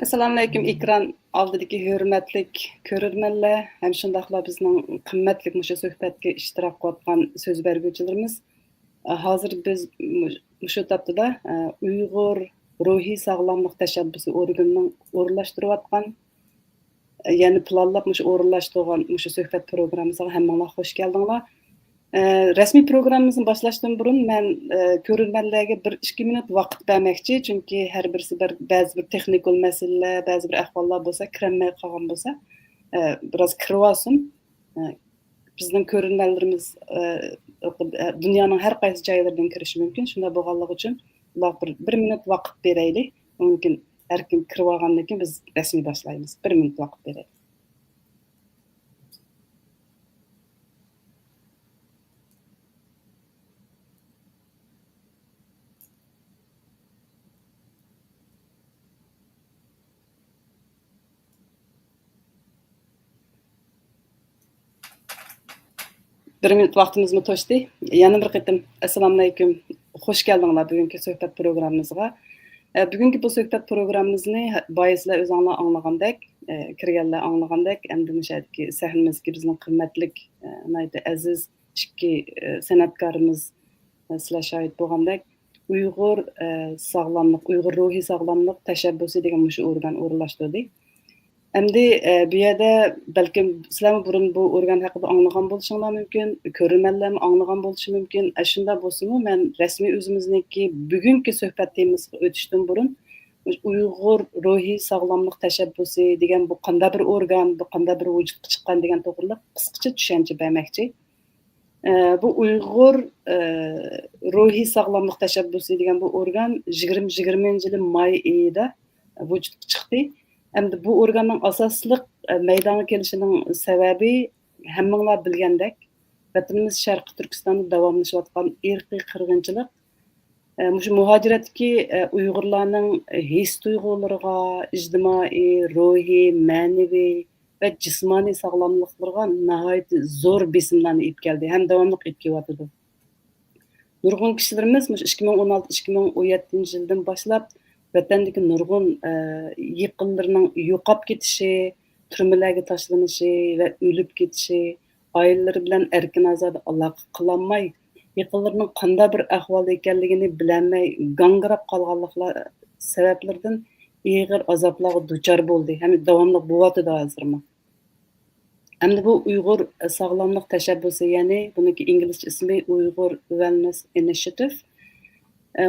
Assalomu alaykum ekran oldidagi hurmatlik ko'rurmanlar, ham shundaqla bizning qimmatli mushu suhbatga ishtirok qilayotgan so'z berguvchilarimiz. Hozir biz mushu topda Uyg'ur ruhiy sog'lomlik tashabbusi organining o'rinlashtirayotgan, ya'ni planlab mushu o'rinlashtirgan mushu suhbat programmasiga hammanglar xush keldinglar. Rasmiy programmamizni boshlashdan burun men ko'rurmanlarga 1-2 minut vaqt bermoqchi, chunki har birisi ba'zi bir texnik masalalar, ba'zi bir ahvollar bo'lsa, kirmay qolgan bo'lsa, biroz kirib olsin. Bizning ko'rurmanlarimiz dunyoning har qaysi joylaridan kirishi mumkin. Shunda bo'lganligi uchun ular 1 minut vaqt beraylik. Mumkin har kim kirib olgandan keyin biz rasmiy boshlaymiz. 1 minut vaqt beraylik. Bir minut vaqtimizni to'shdi. Yana bir qitim assalomu alaykum. Xush keldinglar bugungi suhbat programmamizga. Bugungi bu suhbat programmamizni boyislar o'zinglar anglagandek, kirganlar anglagandek, endi mushadagi sahnamizga bizning qimmatli, aziz ikki san'atkorimiz sizlar shohid bo'lgandek, Uyg'ur sog'lomlik, Uyg'ur ruhiy sog'lomlik tashabbusi degan mushu organ o'rinlashtirdik. Endi bu yerda balkim sizlar burun bu organ haqida anglagan bo'lishinglar mumkin, ko'rurmanlarmi anglagan bo'lishi mumkin. Shunda bo'lsa-mu, men rasmiy o'zimizniki bugungi suhbat temasiga o'tishdan burun Uyg'ur ruhiy sog'lomlik tashabbusi degan bu qanday bir organ, bu qanday bir vujudga chiqqan degan to'g'riliq qisqacha tushuncha bermoqchi. Bu Uyg'ur ruhiy sog'lomlik tashabbusi degan bu organ 2020-yil may oyida vujudga chiqdi. Endi bu organning asosliq maydonga kelishining sababi hammanglar bilgandek, vatanimiz Sharqi Turkistonda davomlashayotgan irqiy qirg'inchilik, mushu muhojiratdagi Uyg'urlarning his tuyg'ulariga, ijtimoiy, ruhiy, ma'naviy va jismoniy sog'lomliklariga nihoyat zo'r besimlarni olib keldi, ham davomli olib kelyotdi. Nurg'un kishilarimiz 2016-2017 yildan boshlab vatandagi nurg'un yaqinlarining yo'qolib ketishi, turmalarga tashlanishi va o'lib ketishi, oilalari bilan erkin ozoda aloqa qilolmay, yaqinlarining qanday bir ahvolda ekanligini bilolmay gangrab qolganliklar sabablaridan og'ir azoblarga duchor bo'ldi. Ham davomli bo'lyapti hozirmi. Endi bu Uyg'ur sog'lomlik tashabbusi, ya'ni buniki inglizcha ismi Uyg'ur Wellness Initiative.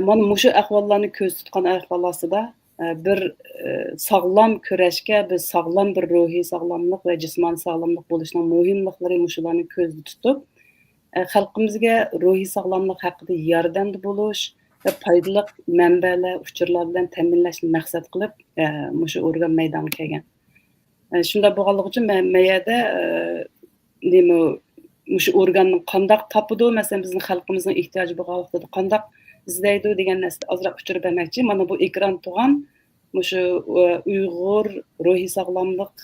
Mana mushu ahvollarni ko'z tutgan ahvollarda bir sog'lom kurashga, bir sog'lom bir ruhiy sog'lomlik va jismoniy sog'lomlik bo'lishining muhimliklari mushularni ko'zda tutib, xalqimizga ruhiy sog'lomlik haqida yordamda bo'lish va foydali manbalar, uchurlar bilan ta'minlashni maqsad qilib, mushu organ maydonga kelgan. Shunda bo'lganligi uchun men yerda mushu organning qanday topidi, masalan bizning xalqimizning ehtiyoji bo'lgan vaqtida qanday izlaydi degan narsani ozroq uchirib bermoqchi. Mana bu ekran tug'an mushu Uyg'ur ruhiy sog'lomlik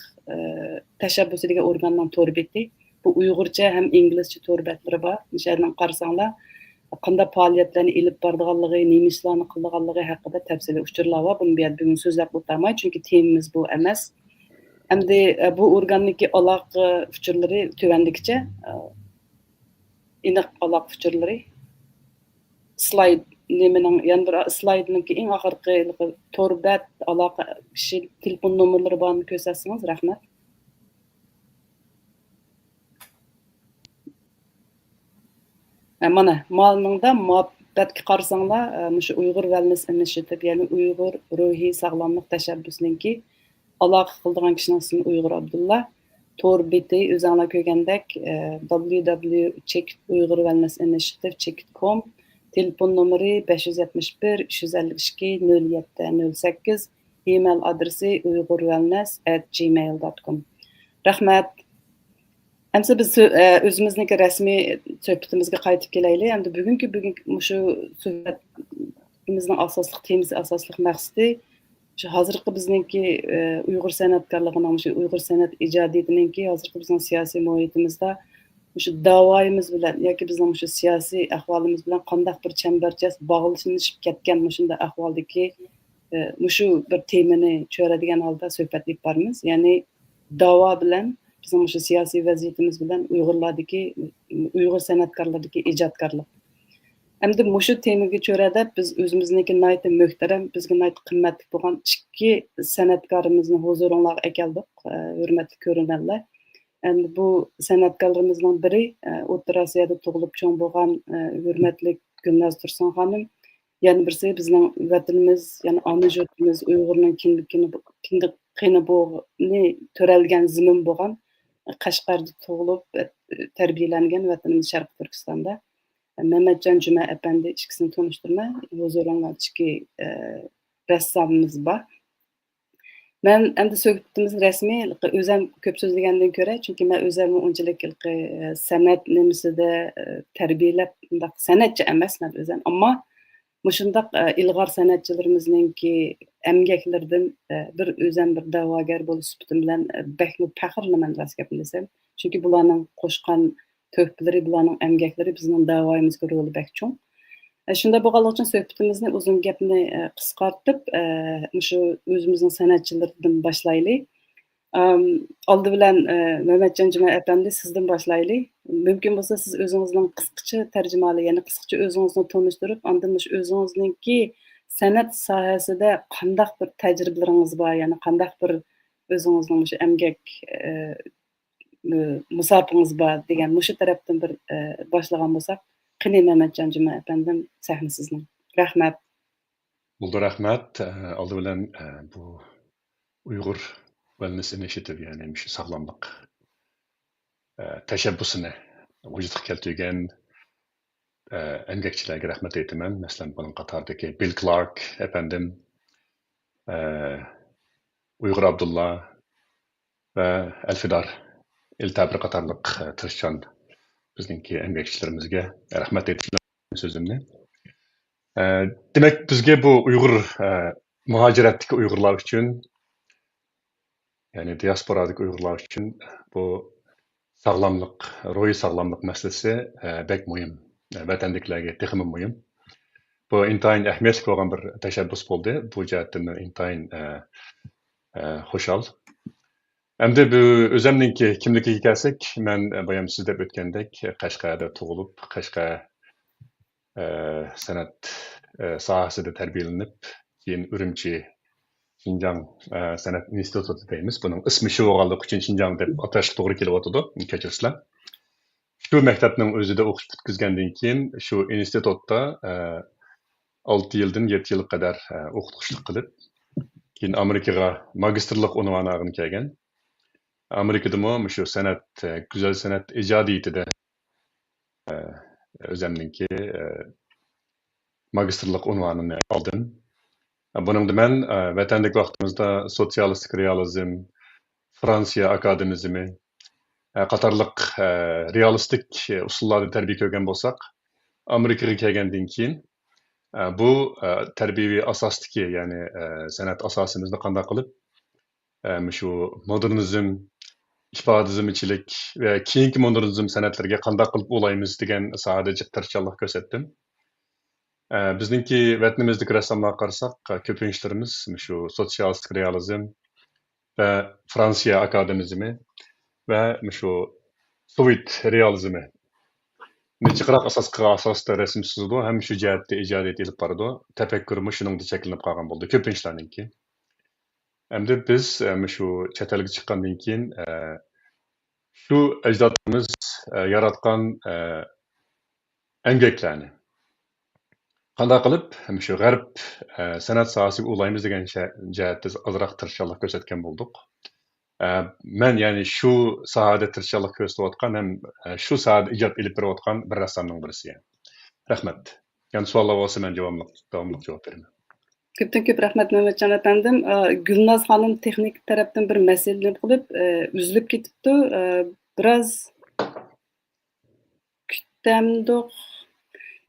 tashabbusi degan organning to'r beti. Bu Uyg'urcha ham inglizcha to'r betlari bor. O'shalarni qarasanglar, qanday faoliyatlarni olib borganligi, nima ishlarni qilganligi haqida tafsiliy uchurlar bor. Buni bugun so'zlab o'tmayman, chunki temamiz bu emas. Endi bu organniki aloqa uchurlari tuvandikicha, aniq aloqa uchurlari slide nimaning yana bir slaydningki eng oxirgi to'rbat aloqa kishi telefon nomerlari bormi ko'rsatsangiz, rahmat. Mana malningda muhabbatga qarasanglar, mushu Uyg'ur Wellness Initiative, ya'ni Uyg'ur ruhiy sog'lomlik tashabbusiningki aloqa qiladigan kishining ismi Uyg'ur Abdulla. To'r beti o'zinglar ko'rgandek www.uyg'urwellnessinitiative.com, telefon nomeri 571 352 07 08, email adresi uyg'urwellness@gmail.com. Rahmat. Endi biz o'zimizniki rasmiy suhbatimizga qaytib kelaylik. Endi bugungi mushu suhbatimizning asosli temasi, asosli maqsadi shu hozirgi bizningki Uyg'ur san'atkorligining, shu Uyg'ur san'at ijodiyatiningki hozirgi bizning siyosiy muhitimizda shu davoyimiz bilan yoki bizning shu siyosiy ahvolimiz bilan qanday bir chambarchas bog'lashib ketgan shunday ahvoldagi mushu bir temani cho'radigan holda suhbatlab boramiz. Ya'ni da'vo bilan bizning mushu siyosiy vaziyatimiz bilan Uyg'ur san'atkorlaridagi ijodkorlik. Endi mushu temaga cho'rada biz o'zimizniki nihoyatda muhtaram, bizga nihoyat qimmatli bo'lgan ikki san'atkorimizni huzuringizga keldik, hurmatli ko'rganlar. Endi bu san'atkorlarimizning biri O'rta Osiyoda tug'ilib cho'ng bo'lgan hurmatli Gulnaz Tursun xonim. Yana birisi bizning vatanimiz, ya'ni ona yurtimiz Uyg'urning qiyni to'ralgan zimin bo'lgan Qashqarda tug'ilib tarbiyalangan vatanimiz Sharq Turkistonda. Mehmetcan Cuma Efendi ikisini tanıştırma, huzuringlardagi rassomimiz bor. Men endi suhbatimiz rasmiy o'zim ko'p so'zlagandan ko'ra, chunki men o'zim unchalik san'at nimasida tarbiyalab, san'atchi emasman o'zim, ammo mushundaq ilg'or san'atchilarimizninki emgaklaridan bir o'zim bir da'vogar bo'lish sifatim bilan bakmi faxrlaman rost gapni desam, chunki bularning qo'shgan töhfələri, bularning emgaklari bizning da'voyimizga roli bak cho'ng. Shunda bo'lganlik uchun suhbatimizni uzun gapni qisqartib, shu o'zimizning san'atchilardan boshlaylik. Oldi bilan Mehmetcan Cuma Efendi sizdan boshlaylik. Mumkin bo'lsa siz o'zingizning qisqacha tarjimali, ya'ni qisqacha o'zingizni tanishtirib, undan o'zingizningki san'at sohasida qandaq bir tajribalaringiz bor, ya'ni qandaq bir o'zingizning shu emgak musafirimiz bor degan mushu tarafdan bir boshlagan bo'lsak, qani Mehmetcan Cuma Efendim sahna sizning. Rahmat. Bo'ldi, rahmat. Oldi bilan bu Uyg'ur Wellness Initiative, ya'ni shu sog'lomlik tashabbusini vujudga keltirgan emgakchilarga rahmat aytaman. Masalan, buning qatoridagi Bill Clark efendim, Uyg'ur Abdullah va Alfidar İltabir qatarlıq tirishchan bizningki emgakchilarimizga rahmat aytishim so'zimni. Demak, bizga bu Uyg'ur muhojiratdagi Uyg'urlar uchun, ya'ni diasporadagi Uyg'urlar uchun bu sog'lomlik, ruhiy sog'lomlik masalasi bek muhim. Vatandaşlarga texmi muhim. Bu intayin ahamiyatli bo'lgan bir tashabbus bo'ldi. Bu jihatdan intayin xushal. Endi bu o'zimninki kimligiga kelsak, men boyam siz deb o'tgandek Qashqarda tug'ilib, Qashqar san'at sohasida tarbiyalanib, keyin Urumchi Xinjiang san'at instituti deymiz. Buning ismi shu bo'lganligi uchun Xinjiang deb atash to'g'ri kelyotdi. Kechirsizlar. Shu maktabning o'zida o'qib bitkazgandan keyin shu institutda 6 yildan 7 yil qadar o'qituvchilik qilib, keyin Amerikaga magistrlik unvoni olib kelgan. Amerikadamo shu san'at, go'zal san'at ijodiyatida o'zimninki magistrlik unvonini oldim. Buningda men vatandagi vaqtimizda sotsialistik realizm, Fransiya akademizmi qatorliq realistik usullarni tarbiya ko'rgan bo'lsak, Amerikaga kelgandan keyin bu tarbiyaviy asosdagi, ya'ni san'at asosimizni qanday qilib shu modernizm, ifodazmchilik va keyingi modernizm san'atlariga qanday qilib ulaymiz degan sohada tirishchanlik ko'rsatdim. Bizningki vatnimizdagi rassomlarga qarasak, ko'pinchalarimiz shu sotsialistik realizm va Fransiya akademizmi va shu Sovet realizmi nechiqroq asosda rasm chizdi, ham shu jihatda ijodiyat ilib bordi. Tafakkurimiz shuningda shakllanib qolgan bo'ldi ko'pinchalarningki. Endi biz shu chet elga chiqqandan keyin shu ajdodimiz yaratgan emgaklarni qanday qilib shu g'arb san'at sohasiga ulaymiz degan jihatda ozroq tirishchanlik ko'rsatgan bo'ldik. Men ya'ni shu sohada tirishchanlik ko'rsatayotgan ham shu sohada ijod ilib berayotgan bir rassomning birisi. Rahmat. Yani savollar bo'lsa men davomli javob beraman. Ko'pdan ko'p rahmat Mehmetcan efendim. Gulnaz xonim texnik tarafdan bir masala qilib uzilib ketibdi. Biroz kuttamdik.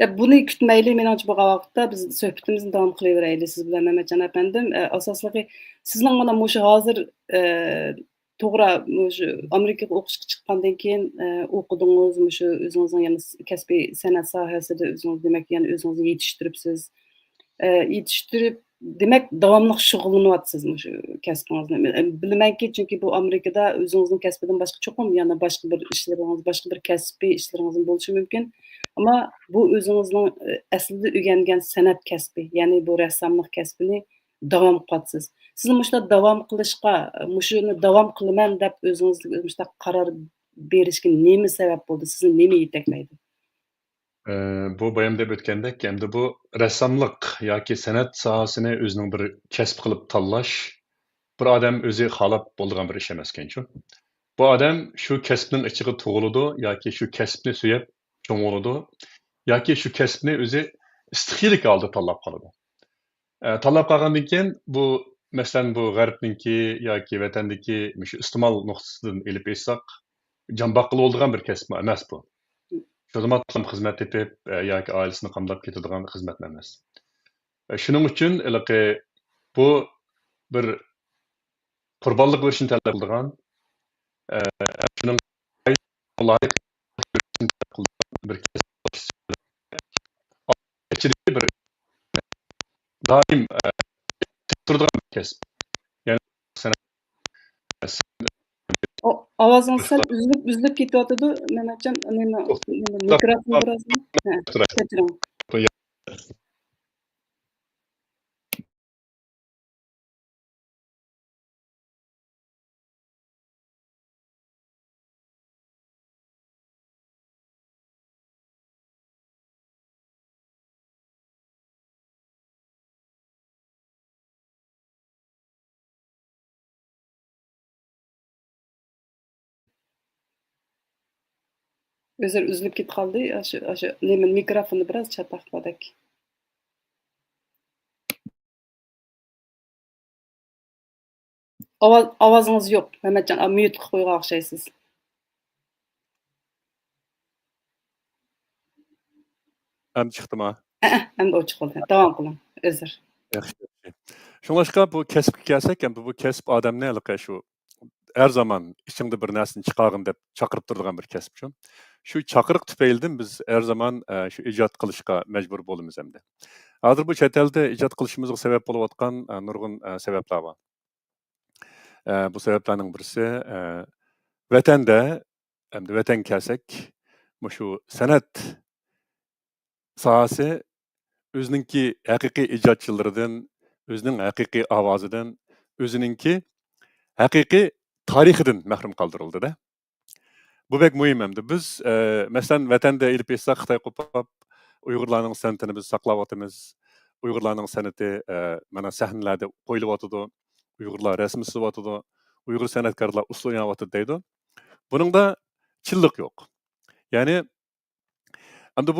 Ya buni kutmaylik, menimcha bo'lgan vaqtda biz suhbatimizni davom qilaveraylik siz bilan Mehmetcan efendim. Asosli sizning mana shu hozir to'g'ri shu Amerikaga o'qishga chiqqandan keyin o'qidingiz, shu o'zingizning yana kasbiy san'at sohasida o'zingiz demak, ya'ni o'zingizni yetishtiribsiz. Yetishtirib demak davomli shug'ullanyapsiz shu kasbingizni. Bilamanki, chunki bu Amerikada o'zingizning kasbidan boshqa cho'qim yana boshqa bir ishlaringiz, boshqa bir kasbiy ishlaringiz bo'lishi mumkin. Ammo bu o'zingizning aslida o'rgangan san'at kasbi, ya'ni bu rassomlik kasbini davom qilyapsiz. Siz mushta davom qilishga, mushuni davom qilaman deb o'zingizga mushta qaror berishga nima sabab bo'ldi? Sizni nima yetaklaydi? Bu bayam deb o'tgandek, endi bu rassomlik yoki san'at sohasini o'zining bir kasb qilib tanlash bir odam o'zi xohlab bo'lgan bir ish emaskanchu. Bu odam shu kasbning ichiga tug'iladi yoki shu kasbni suyab cho'ng bo'ladi yoki shu kasbni o'zi istiqiylik oldi tanlab qoladi. Tanlab qolgandan keyin bu masalan bu g'arbniki yoki vatandagi shu iste'mol nuqtasidan ilib aytsak, jon boqqili bo'ladigan bir kasb emas bu. Xizmatlam xizmat etib yoki oilasini qamdab ketadigan xizmat emas. Shuning uchun bu bir qurbonlik berishni talab qiladigan, shuning loyiq bir ichidagi bir doim turadigan bir kasb. Ya'ni san'at Ovozingiz sal uzilib ketyotidi. Mehmatjon, nima mikrofon biroz kechiring. Özür üzülüp ketib qoldi. O'sha nima mikrofonni biroz chataqladik. Ovozingiz yo'q. Mehmatjon, mute qilib qo'ygan o'xshaysiz. Hem chiqdimi? Endi ochiq qoldi. Davom qiling. Özür. Yaxshi. Shunlashqa bu kasbga kelsak, endi bu kasb odamni shu har zaman ichingda bir narsani chiqargin deb chaqirib turadigan bir kasb shu chaqiriq tufaylidan biz har zaman shu ijod qilishga majbur bo'lamiz endi. Hozir bu chet elda ijod qilishimizga sabab bo'layotgan nurg'un sabablar bor. Bu sabablarning birisi vatanda, endi vatan kelsak, shu san'at sohasi o'zininki haqiqiy ijodchilaridan, o'zining haqiqiy ovozidan, o'zininki haqiqiy tarixidan mahrum qoldirildi-da. Bu bek muhim endi. Biz masalan vatanda ilib aytsak Xitoy qo'pab Uyg'urlarning san'atini biz saqlayotimiz. Uyg'urlarning san'ati mana sahnalarda qo'yilyotidi. Uyg'urlar rasm chizayotidi. Uyg'ur san'atkorlar usul o'ynayotidi deydi. Buningda chinlik yo'q. Ya'ni endi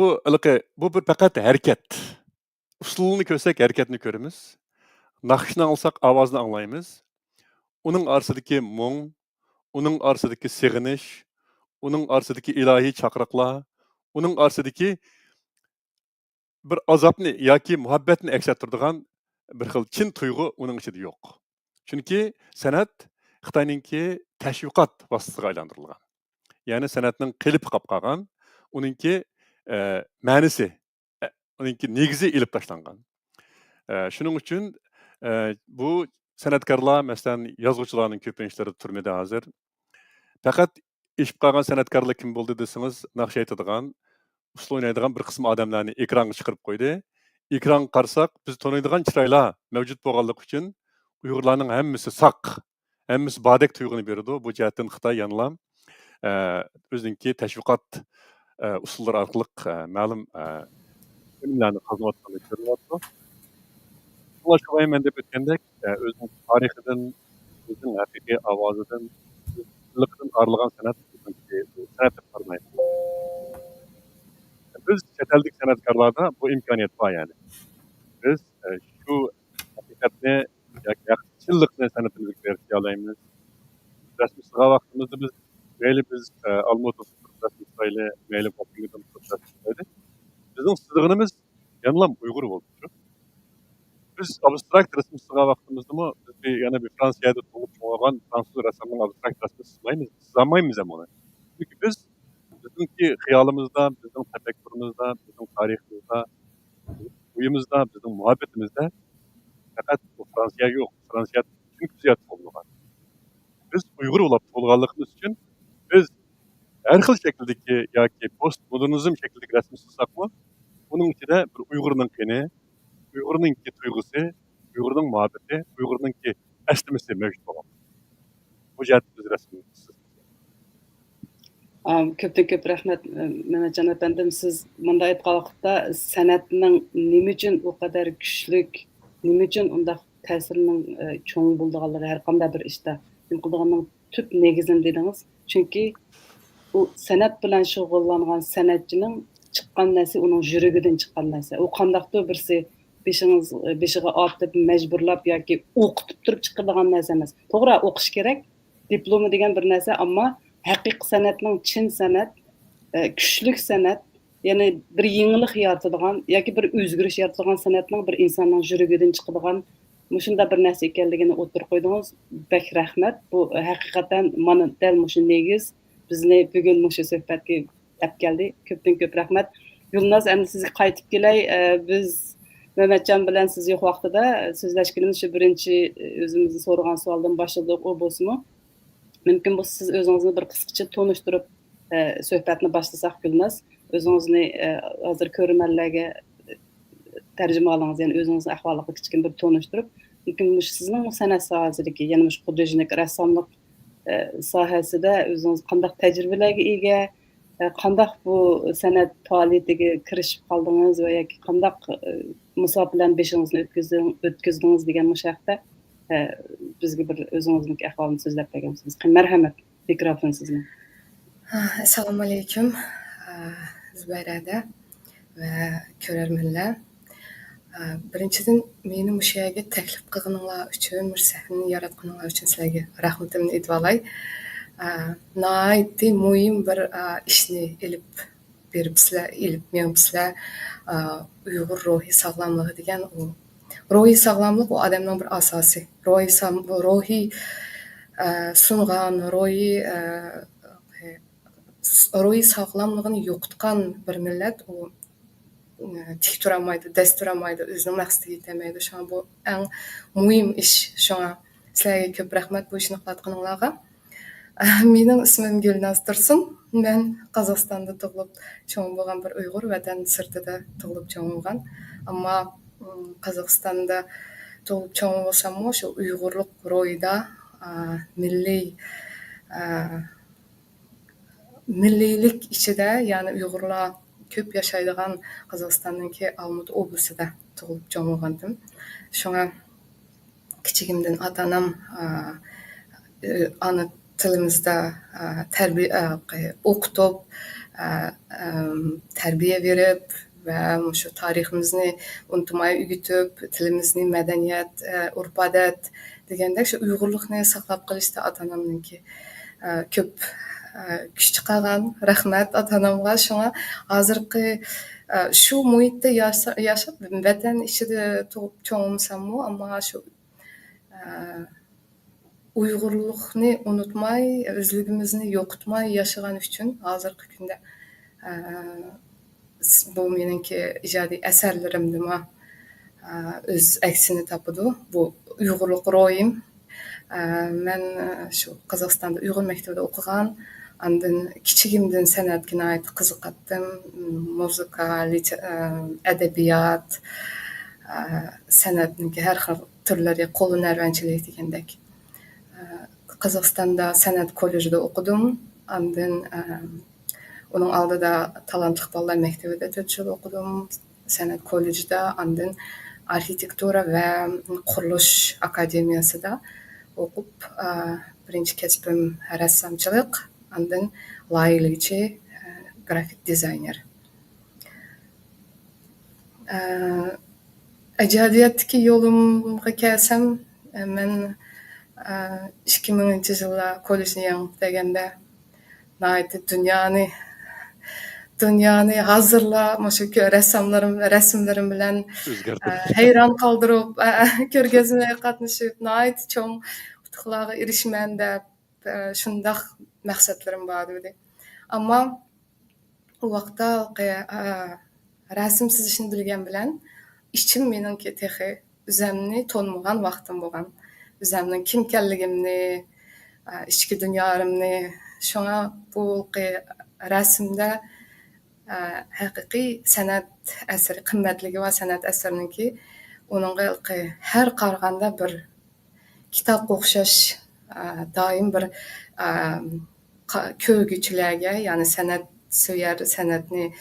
bu bir faqat harakat. Usulni ko'rsak harakatni ko'ramiz. Naqshni alsak ovozni anglaymiz. Uning orasidagi mung, uning orasidagi sig'inish, uning orasidagi ilohiy chaqiriqlar, uning orasidagi bir azobni yoki muhabbatni aks ettiradigan bir xil chin tuyg'u uning ichida yo'q. Chunki san'at Xitoyningki tashviqot vositasiga aylantirilgan. Ya'ni san'atning qilib qolib qolgan, uningki ma'nisi, uningki negizi ilib tashlangan. Shuning uchun bu san'atkorlar, masalan, yozuvchilarning ko'pinchlari turmada hozir. Faqat ishib qolgan san'atkorlar kim bo'ldi desangiz, naqsh aytadigan, usul o'ynaydigan bir qism odamlarni ekranga chiqarib qo'ydi. Ekran qarasak, biz taniydigan chiroylar mavjud bo'lganligi uchun Uyg'urlarning hammasi saq, hammasi bodek tuyg'uni beradi. Bu jihatdan Xitoy yanılam o'zininki tashviqot usullari orqali ma'lum bilimlarni qazanayotganini ko'ryapti. Ulaşmayı mən də ötəndək, özünün tarixindən, özünün haqiqi ovozidan, liqdan arılğan sənət sənətkarmaydı. Biz çeteldik sənətkarlarda bu imkaniyet var yani. Biz şu hakikatni, yaxşılıqni sənətimizə verişə alayımız. Rəsmi sığa vaxtımızda biz Almutov Rəsmi Sırayla, Meyli Bakıngıdan Rəsmi Sırayla. Bizim sığınımız yanılam Uygur oldu. Biz abstrakt resim sığa vaxtımızda mı biz yana bir Fransa'da doğup çoğalgan Fransız ressamının abstrakt resmi sızmayız ama onu. Çünkü biz bizimki xiyalımızda, bizim tefekkürümüzde, bizim tarihimizde, uyumuzda, bizim muhabbetimizde Fransiya yo'q. Fransiya tünküziyat olmagan. Biz Uyg'ur bo'lib tug'ilganligimiz uchun biz har xil shakldagi yoki postmodernizm shaklidagi rasm chizsakmi, buning ichida bir Uyg'urning qini, Uyg'urning tuyg'usi, Uyg'urning muhabbati, Uyg'urning əslimisi mövcud bo'ladi. Bu jihatda biz rasm chizdik. Көптен көп рәхмәт, Мәмәтҗан әпәндем. Сез монда айткан вакытта сәнәтнең ниме өчен у кадәр көчлек, ниме өчен ундак тәсирнең чоң булдыганлыгы һәр кандай бер эштә кылдыганның төп негизен дидиңиз. Чөнки у сәнәт белән шөгыльләнгән сәнәтченең чыккан нәрсә уның жүрегидән чыккан нәрсә. У кандактыр берсе бешиге атып мәҗбүрләп яки укытып турып чыккан нәрсә эмас. To'g'ri, o'qish kerak. Diplomi degan bir narsa, ammo haqiqiy san'atning chin san'at, kuchlik san'at, ya'ni bir yangilik yaratadigan yoki bir o'zgarish yaratadigan san'atning bir insonning yuragidan chiqadigan mushunda bir narsa ekanligini o'tirib qo'ydingiz. Bak rahmat. Bu haqiqatan mana dal mushu negiz bizni bugun mushu suhbatga olib keldi. Ko'pdan ko'p rahmat. Yulnaz, endi sizga qaytib kelay. Biz Mehmetcan bilan siz yo'q vaqtida so'zlashganimiz shu birinchi o'zimizni so'ragan savoldan boshladik, u bo'lsa-mu? Mümkün bu siz özünüzü bir kısqacha tanıştırıp söhbətini başlasak Gülnaz. Özünüzü hazır görmənlərə tərcümə alınız, yəni özünüzün əhvalıqı kiçikin bir tanıştırıp, mümkün bu sizin sənət sahəsidəki, yəni bu xudojnik, rəssamlıq sahəsində özünüz qandaq təcrübələrə ega, qandaq bu sənət fəaliyyətinə kirişib qaldınız və ya ki qandaq musab bilan beşinizni ötküzdünüz degan müşahdə bizga bir o'zingizniki ahvolini so'zlab bergansiz. Marhamat, mikrofon sizning. Assalomu alaykum Zubayrada va ko'rarmanlar. Birinchidan meni bu yerga taklif qilganinglar uchun, bir sahnani yaratganinglar uchun sizlarga rahmatimni aytib olay. Nihoyatda muhim bir ishni ilib beribsizlar, menimizlar Uyg'ur ruhiy sog'lomligi degan u ruhiy sog'lomlik u odamning bir asosi. Ruhiy sungan, ruhiy sog'lomligini yo'qotgan bir millat u tik turamaydi, dast turamaydi, o'zining maqsadiga yetolmaydi. Shunga bu eng muhim ish. Shunga sizlarga ko'p rahmat bu ishni qilayotganinglarga. Mening ismim Gulnaz Tursun. Men Qozog'istonda tug'ilib cho'ng bo'lgan bir Uyg'ur, vatan sirtida tug'ilib cho'ng bo'lgan. Ammo Qozog'istonda tug'ilib cho'ng bo'lsam-mu, shu Uyg'urlik ro'yida milliylik ichida, ya'ni Uyg'urlar ko'p yashaydigan Qozog'istonningki Almut oblasida tug'ilib cho'ng bo'lgandim. Shunga kichigimdan ota-onam ana tilimizda o'qitib, tarbiya berib va shu tariximizni unutmay o'rgatib, tilimizni, madaniyat, urf-odat degandek shu Uyg'urlikni saqlab qolishda ota-onamningki ko'p kuch chiqargan. Rahmat ota-onamga. Shunga hozirgi shu muhitda yashab, vatan ichida tug'ib cho'ngimsam-mu, ammo shu Uyg'urlikni unutmay, o'zligimizni yo'qotmay yashagan uchun hozirgi kunda bu meningki ijodiy asarlarimda o'z aksini topadi. Bu Uyg'urlik ro'yim. Men shu Qozog'istonda Uyg'ur maktabida o'qigan, andan kichigimdan san'atga nihoyat qiziqdim. Muzika, adabiyot, san'atning har xil turlari, qo'lhunarvanchilik degandek. Qozog'istonda san'at kollejida o'qidim. Andan uning oldida talantli bolalar maktabida 4 yil o'qidim. San'at kollejida, andan arxitektura va qurilish akademiyasida o'qib, birinchi kasbim rassomchilik, andan loyihachi, grafik dizayner. Ijodiyotdagi yo'limga kelsam, men 2000-yilda kollejni yangitaganda nihoyatda dunyoni hazırlab, shu rasmlarim bilan hayron qoldirib, ko'rgazmaga qatnashib, nihoyat cho'ng yutuqlarga erishman deb shundoq maqsadlarim bor edi. Ammo u vaqtda rasm chizishni bilgan bilan ishim meningki texi özümni tanımagan vaqtım bolgan. Özümnin kim ekenligimni, içki dünyalarımni, şoňa bu resimde haqiqiy sanat eseri, qimmatligi va sanat eserininki onunğa her qaraganda bir kitap okşaş daim bir köygüçülerge yani sanat söyər, sanatni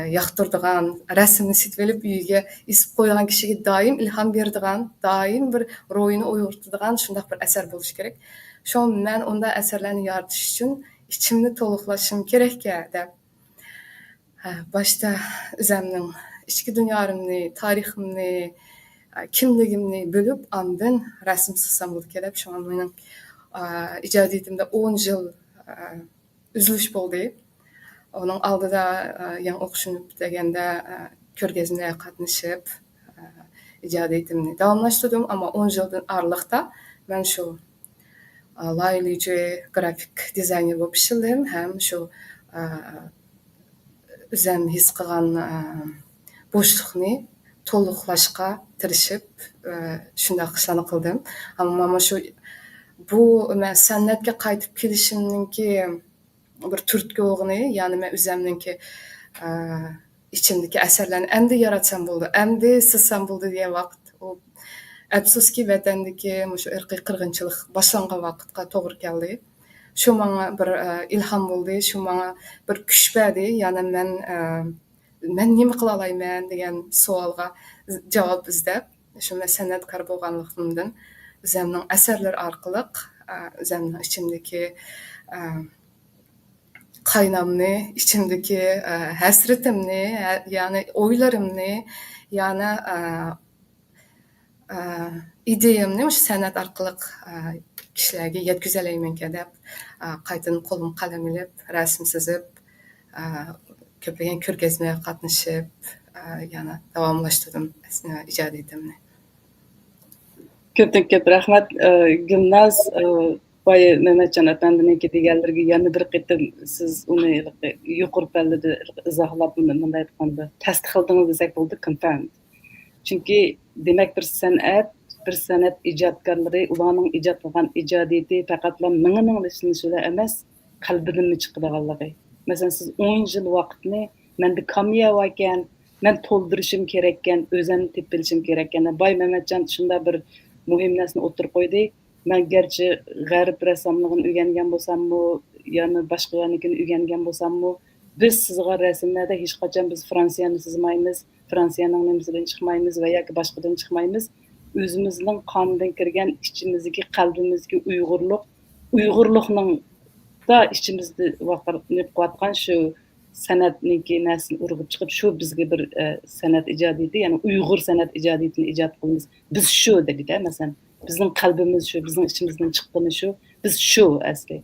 yaxtırdıgan, resimni sitvelip üyüge isip koygan kişiye daim ilham berdigan, daim bir royunu uygurtdigan şundaq bir eser boluş gerek. Şoň men onda eserlerini yaratiş üçün içimni toluklaşım kerekke dep başta özümniň içki dünýarymny, tarihimni, kimligimni bölüp andın resim sızsam bolup kelip şoňa meniň ijadiýetimde 10 ýyl üzülüş boldy. Onun aldyda ýa okuşup degende körgezmeye katnaşyp ijadiýetimni dawamlaşdyrdym, ama 10 ýyldan aralykda men şu laýlyjy grafik dizayner bolup işledim hem şu özüm his kılgan boşlukni toluklaşka tirişip şundaq işlerni kıldım. Ama şu bu men sanatga qaytyp kelişimninki bir türtki ogny, yani men özümninki içimdeki eserlerini endi yaratsam boldy, endi sızsam boldy diýen wagt. O afsuski watandaki şu irqi qırgınçylyk başlangan wagtga togry keldi. Şu maňa bir ilham boldy, şu maňa bir küç berdi. Yani men nime kıla alayman diýen sualga jogap izlep, şu men sanatkar bolganlygymdan özümniň eserler arkalyk özümniň içimdeki kaynamny, içimdeki hasretimni, yani oylarımni, yani ideyamni şu sanat arkalyk kişilerge yetküzeleymenke dep qaytadan kolum kalem ilip, resim syzyp, köpleyen körgezmeye katnaşyp, yani dawamlaşdyrdym ijadiýetimni. Köp rahmat. Gülnaz Bayi Mehmetcan Efendi'ninki diğerlerine yanı bir qitim siz onu yuqur pellede izahlap mınday aytganda tasdiq qildingiz desek boldy, confirmed. Çünkü demek bir sanat ijadkarları ularning ijad qilgan ijadiýeti faqatla miňa işlenişle emas, kalbinden çıkıdığanlığı. Mesela siz 10 yıl vaqtni mende kamya eken, men tolduruşum kerekken, özümni tepilişim kerekken. Bay Mehmetcan şunda bir muhim näsini oturup koydy. Men gerçi garip ressamlygyny öýrengen bolsam, yani başga ýanykini öýrengen bolsam, biz sizga resimlerde hiç kaçan biz Fransiýany sızmaýmys, Fransiýanyň nemesinden çykmaýmys we ýa-ki başgadan çykmaýmys. Özümizden kandan kirgen içimizdeki kalbimizki uygurluknyň da içimizde wagtlaryp gatgan şu sanatniki näsini urgup çykyp şu bizge bir sanat ijadiýeti, yani Uygur sanat ijadiýetini ijad kılmamız. Biz şu dedi-de, mesela bizim kalbimiz şu, bizim içimizden çıktığını şu, biz şu asli.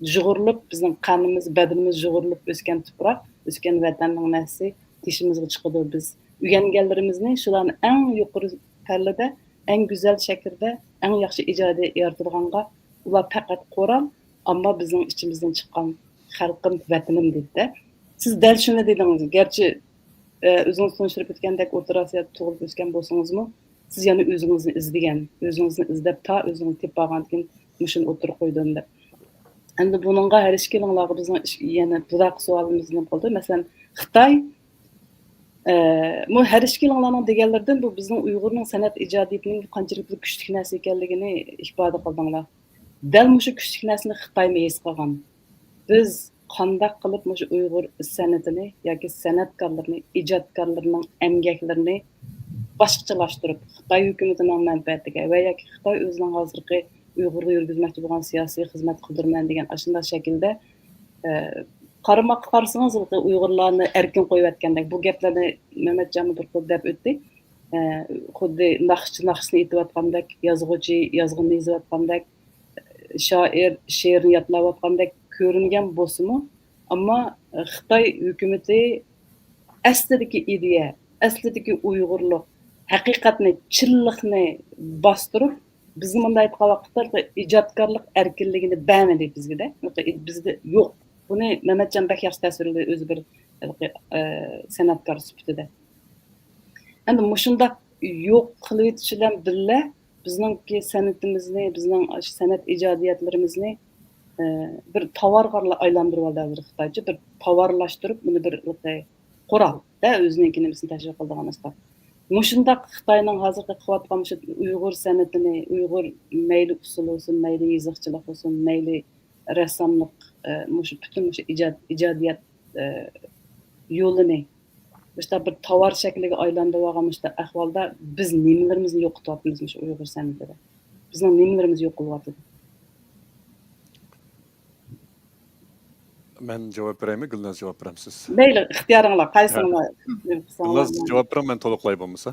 Jugurlup, bizim kanımız, bedenimiz jugurlup ösken tuprak, ösken watanyň näsi dişimizge çykydy biz. Üýengenlerimizni şularny en ýokary pellede, en güzel şekilde, en ýaxşy ijady ýaratylganga ular pekat koran, ama bizim içimizden çıkan halkım, watanym dedi-de. Siz däl şunu dediňiz. Gerçi özüňiz soňşuryp ötkendek Orta Asyada tugulyp ösken bolsaňyzmy, siz ýani özüňizni izlegen, özüňizni izlep ta özüňizi tepagan diýen muşun oturup koýdum. Endi bununğa her iki ýylaňlagy bizning ýene budak sualymyz boldy. Mesela Xitay bu her iki ýylaňlaryň degenlerden bu bizning Uygurnyň sanat ijadiýetiniň kançalyk güçlük näse ekenligini ifade kıldyňlar. Däl muşu güçlük näsini Xitay meýes kılgan. Biz kandak kılıp muşu Uygur sanatyny ýa-ki sanatkarlaryny, ijadkarlarynyň emgeklerini başgaçalaşdyryp Xitay hökümetiniň menfaatiga we ýa-ki Xitay özüniň hazırky Uygurga ýürgizmekde bolgan siyasi hyzmat kıldyrman diýen aşynda şekilde karamak karsyňyz Uygurlarny erkin goýup atkandek bu geplerni Mehmetcan bir dep ötdi. Huddy nakşyny etip atkandek, ýazgyjy ýazgyny ýazyp atkandek, şair şeýrini ýatlap atkandek görüngen bolsumy, ama Xitay hökümeti aslidagi ideýa, aslidagi Uygurluk, hakykatny, çyllykny bastyryp, bizim mınday aýtgan wagtlarda ijadkarlyk erkinligini bämedi bizde. Bizde ýok. Bunu Mehmetcan bäk ýaxşy täsirledi özü bir sanatkar süpetide. Endi muşunda yo'q qilib bilan birga bizningki san'atimizni, bizning san'at ijodiyatlarimizni bir tovarga aylantirib oldi Xitoycha bir tovarlashtirib buni bir qo'ral da o'zinikini tashkil qiladigan asbab. Mushundaq Xitoyning hozirgi qilayotgan shu Uyg'ur san'atini, Uyg'ur mayli usul olsun, mayli yoziqchilik olsun, mayli rassomlik, mushu butun mushu ijodiyat yo'lini işte bir tovar shakliga aylantirib olgan işte ahvolda biz nimalarimizni yo'qotyapmiz shu Uyg'ur san'atida. Bizning nimalarimiz yo'q qilyapti. Men javob beraymi, Gulnaz javob beramsiz? Mayli, ixtiyoringlar, qaysini Gulnaz javob beram, men to'liqlay bo'lmasa.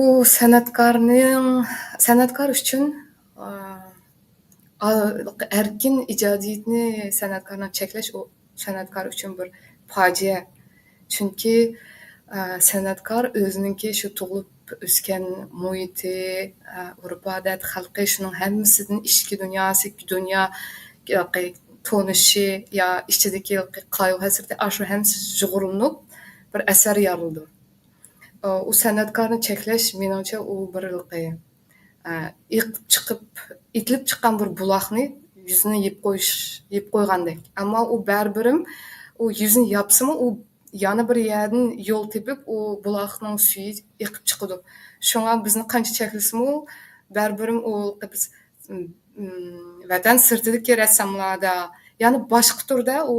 U san'atkor uchun erkin ijodiyatni san'atkorni cheklash u san'atkor uchun bir fojia. Chunki san'atkor o'zininki shu tug'ilib o'sgan muhiti, urf odat, xalqi shuning hammasidan ichki dunyosi, dunyo tonishi yo ichidagi qayg'u hasrati shu hammasi jug'urinib bir asar yorildi. U san'atkorni cheklash menimcha u bir itilib chiqqan bir buloqni yuzini yeb qo'ygandek. Ammo u barbirim u yuzini yopsimi u yana bir yerdan yo'l tepib u buloqning suyi iqib chiqadi. Shunga bizni qancha cheklasimi barbirim u biz vatan sirtidagi rassomlarda yani boshqa turda u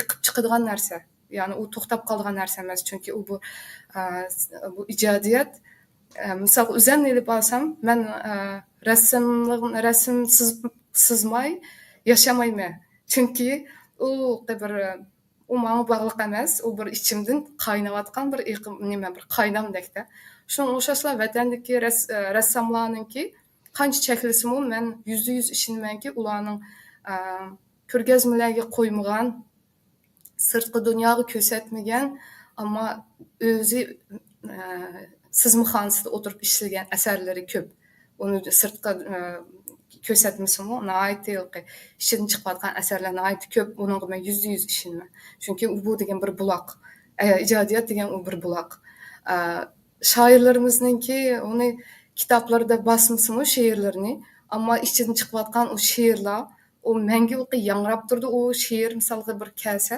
iqib chiqadigan narsa. Yani u to'xtab qolgan narsa emas, chunki u bu ijodiyat. Misal o'zimni olib olsam, men rasm sizmay yashamayman. Chunki u bir u menga bog'liq emas, u bir ichimdan qaynayotgan bir bir qaynamdakda. Shuning o'xshashlar vatandagi rassomlarningki qancha cheklasimi men %100 ishonmaymanki, ularning ko'rgazmalarga qo'ymagan, sirtqi dunyoga ko'rsatmagan, ammo o'zi sizmixonasida o'tirib ishlagan asarlari ko'p. Uni sirtqa ko'rsatmasimi, nihoyatda ichidan chiqayotgan asarlar nihoyatda ko'p. Bunga men %100 ishonman. Chunki u bu degan bir buloq. Ijodiyat degan u bir buloq. Shoirlarimizningki uni kitoblarda bosmasimi she'rlarini, ammo ichidan chiqayotgan u she'rlar u menga yangrab turdi. U she'r misolga bir kelsa,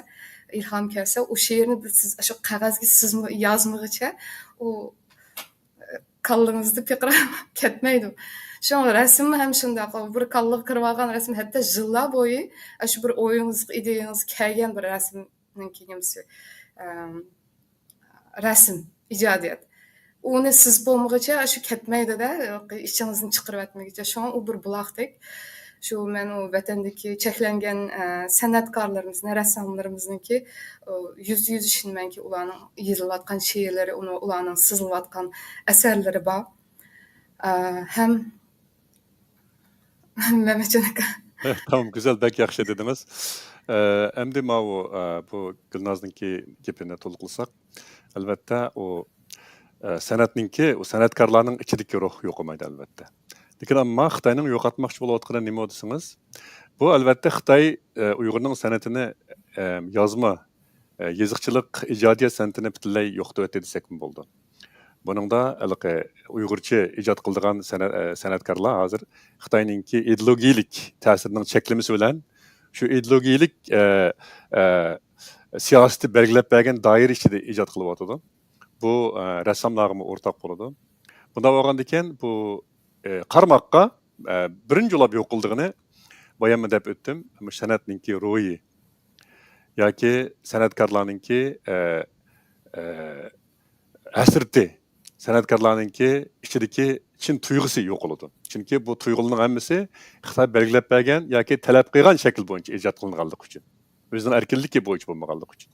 ilhom kelsa, u she'rni siz shu qog'ozga sizmi yozmag'icha u kallingizda piqirab ketmaydi. Shu rasmni ham shunday bir kallaga kirib olgan rasm, hatto yillar bo'yi shu bir o'yingiz, ideyangiz kelgan bir rasmning kimisi rasm, ijodiyat. Uni siz bo'lmaguncha shu ketmaydi-da, ichingizni chiqarib atmaguncha. Shu u bir buloqdek. Shu men u vatandagi cheklangan san'atkorlarimizni, rassomlarimizniki %100 ishonmanki, ularning yozilayotgan she'rlari, ularning sizilayotgan asarlari bor. Ham Tamam, güzel, bek yaxshi dediniz. Endi bu Gulnazningki gapini to'liqlasak, albatta u san'atningki, u san'atkorlarning ichidagi ruh yo'qolmaydi albatta. Lekin ammo Xitoyning yo'qotmoqchi bo'layotgani nima desangiz, bu albatta Xitoy Uyg'urning san'atini yozma, yoziqchilik, ijodiyat san'atini butunlay yo'qotib etdi desak bo'ldi. Buningda Uyg'urcha ijod qiladigan san'atkorlar hozir Xitoyningki ideologiyalik ta'sirining cheklamasi bilan shu ideologiyalik siyosatni belgilab bergan doira ichida ijod qilyapti. Bu rassomlarga o'rtoq bo'ladi. Bunda bo'lganda ekan bu qarmoqqa birinchi yo'lab yo'qildigini boyama deb o'tdim. San'atningki ruhi yoki san'atkorlarningki asirti, san'atkorlarningki ichidagi chin tuyg'usi yo'qoladi. Chunki bu tuyg'ularning hammasi Xitoy belgilab bergan yoki talab qilgan shakl bo'yicha ijod qilinganligi uchun, o'zining erkinligi bo'yicha bo'lmaganligi uchun.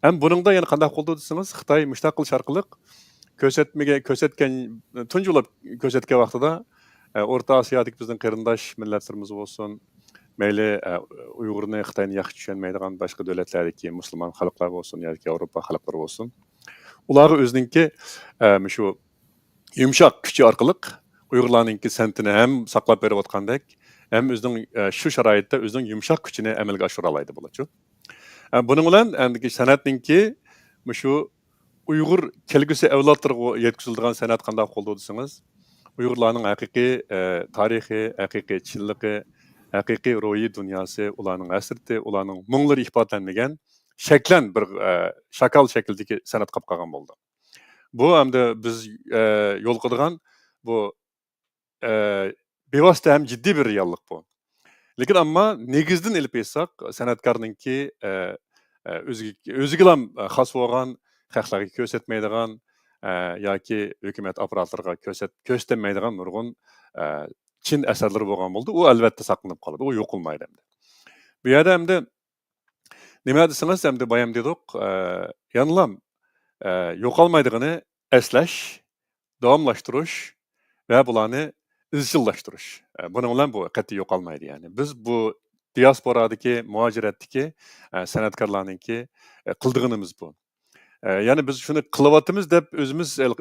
Ham buningda yana qanday qoldi desangiz, Xitoy mustaqil sharqlik ko'rsatgan tunjulab ko'rsatgan vaqtida O'rta Osiyodagi bizning qarindosh millatlarimiz bo'lsin, mayli Uyg'urni, Xitoyni yaxshi tushunmaydigan boshqa davlatlardagi musulmon xalqlar bo'lsin yoki Yevropa xalqlari bo'lsin, ularga o'zininki shu yumshoq kuchi orqali Uyg'urlarningki san'atini ham saqlab berayotgandek, ham o'zining shu sharoitda o'zining yumshoq kuchini amalga oshira oladi bo'lachu. Buning bilan san'atningki Şu Uyghur kelgüsü evlatlarına yetkizildiğin sanat qanday qoldu desangiz, Uyg'urlarning haqiqiy tarixi, haqiqiy chinligi, haqiqiy ruhiy dunyosi, ularning asriti, ularning mung'lari ifodalanmagan shaklan bir shakal shaklidagi san'at qolib qolgan bo'ldi. Bu hamda biz yo'l qo'ygan bu bevosita ham jiddiy bir reallik bu. Lekin ammo negizdan ilib etsak, san'atkorninki o'ziga ham xos bo'lgan, xalqlarga ko'rsatmaydigan yoki hukumat apparatlariga ko'rsatmaydigan nurg'un chin asarlar bo'lgan bo'ldi. U albatta saqlanib qoladi. U yo'qolmaydi endi. Bu yerda endi nima desangiz, endi bayam dedik, yanılam yo'qolmaydigini eslash, davomlashtirish va bularni izchillashtirish. Buning bilan bu qat'iy yo'qolmaydi yani. Biz bu diasporadagi, muhojiratdagi san'atkorlarninki qildig'inimiz bu. Yani biz shuni qilyapmiz deb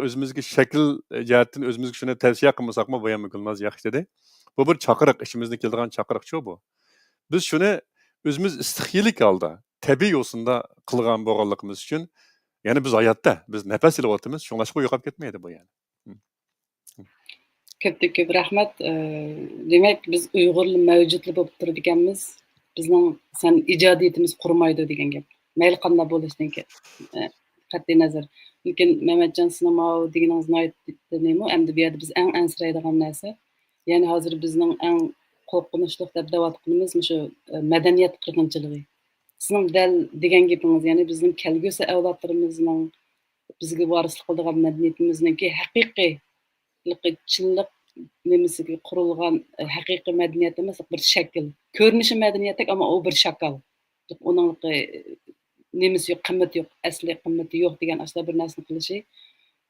o'zimizga shakl jihatdan o'zimizga shuni tavsiya qilmasakmi, bu ham mumkinmas yaxshi dedi. Bu bir chaqiriq, ishimizdan keladigan chaqiriqchi bu. Biz shuni o'zimiz istiqiylik holda, tabiiy yo'sinda qilgan bo'lganligimiz uchun, ya'ni biz hayotda, biz nafas ilyapmiz, shunlashqa yo'qolib ketmaydi bu yani. Ko'p rahmat. Demak, biz Uyg'urlar mavjudli bo'lib turib ekanmiz. Bizning ijodiyatimiz qurmaydi degan gap. Mayli qanday bo'lishidan qat'iy nazar. Lekin Mehmetjon Sinamo deganingizni aytdingiz-mi? Endi bu yerda biz eng ansiraydigan narsa, ya'ni hozir bizning eng qo'rqinchli deb davatqanimiz shu madaniyat qirg'inchiligi. Sizning dal degan gapingiz, ya'ni bizning kelgusi avlodlarimizning bizga varislik qiladigan madaniyatimizningki haqiqiy chinlik nimasiga qurilgan haqiqiy madaniyat emas, bir shakl. Ko'rinishi madaniyat, ammo u bir shakal. Uning nimasi yo'q, qimmati yo'q, asli qimmati yo'q degan asla bir narsani qilishi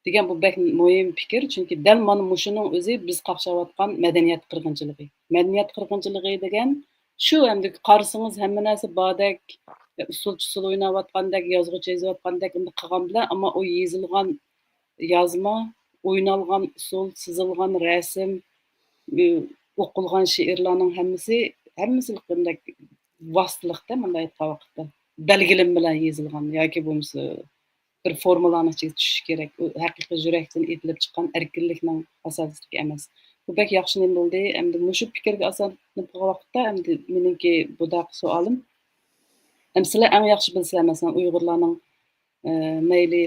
degan bu bek muhim fikr, chunki dal mana mushuning o'zi biz qaqshayotgan madaniyat qirg'inchiligi. Madaniyat qirg'inchiligi degan shu, endi qarasangiz hamma narsa bordek, usul o'ynayotgandek, yozuvchi yozayotgandek unda qilgan bilan, ammo u yozilgan yozma, o'ynalgan usul, chizilgan rasm, o'qilgan she'rlarning hammasi bunday vositliqda, bunday aytgan vaqtda belgilim bilan yozilgan yoki bo'lmasa bir formulani ichiga tushishi kerak. U haqiqiy yurakdan etilib chiqqan erkinlikning asosligi emas. Bu bek yaxshi nim bo'ldi. Endi mushu fikrga asoslanib qolgan vaqtda endi meniki budaq savolim. Sizlar eng yaxshi bilsizlar, masalan, Uyg'urlarning mayli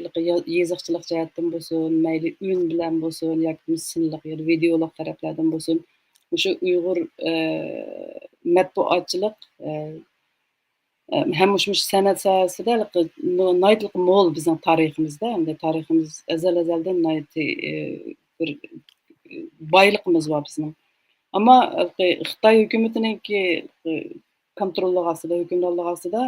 yeziqchilik jihatdan bo'lsin, mayli ün bilan bo'lsin, yoki sinliq yoki videolik taraflardan bo'lsin, shu Uyg'ur matbuotchilik hem şu sanat sahasida naytliq mo'l bizning tariximizda, endi tariximiz azaldan bir boyliqimiz bor bizning. Ammo Xitoy hukumatiningki kontrolli ostida, hukmronlik ostida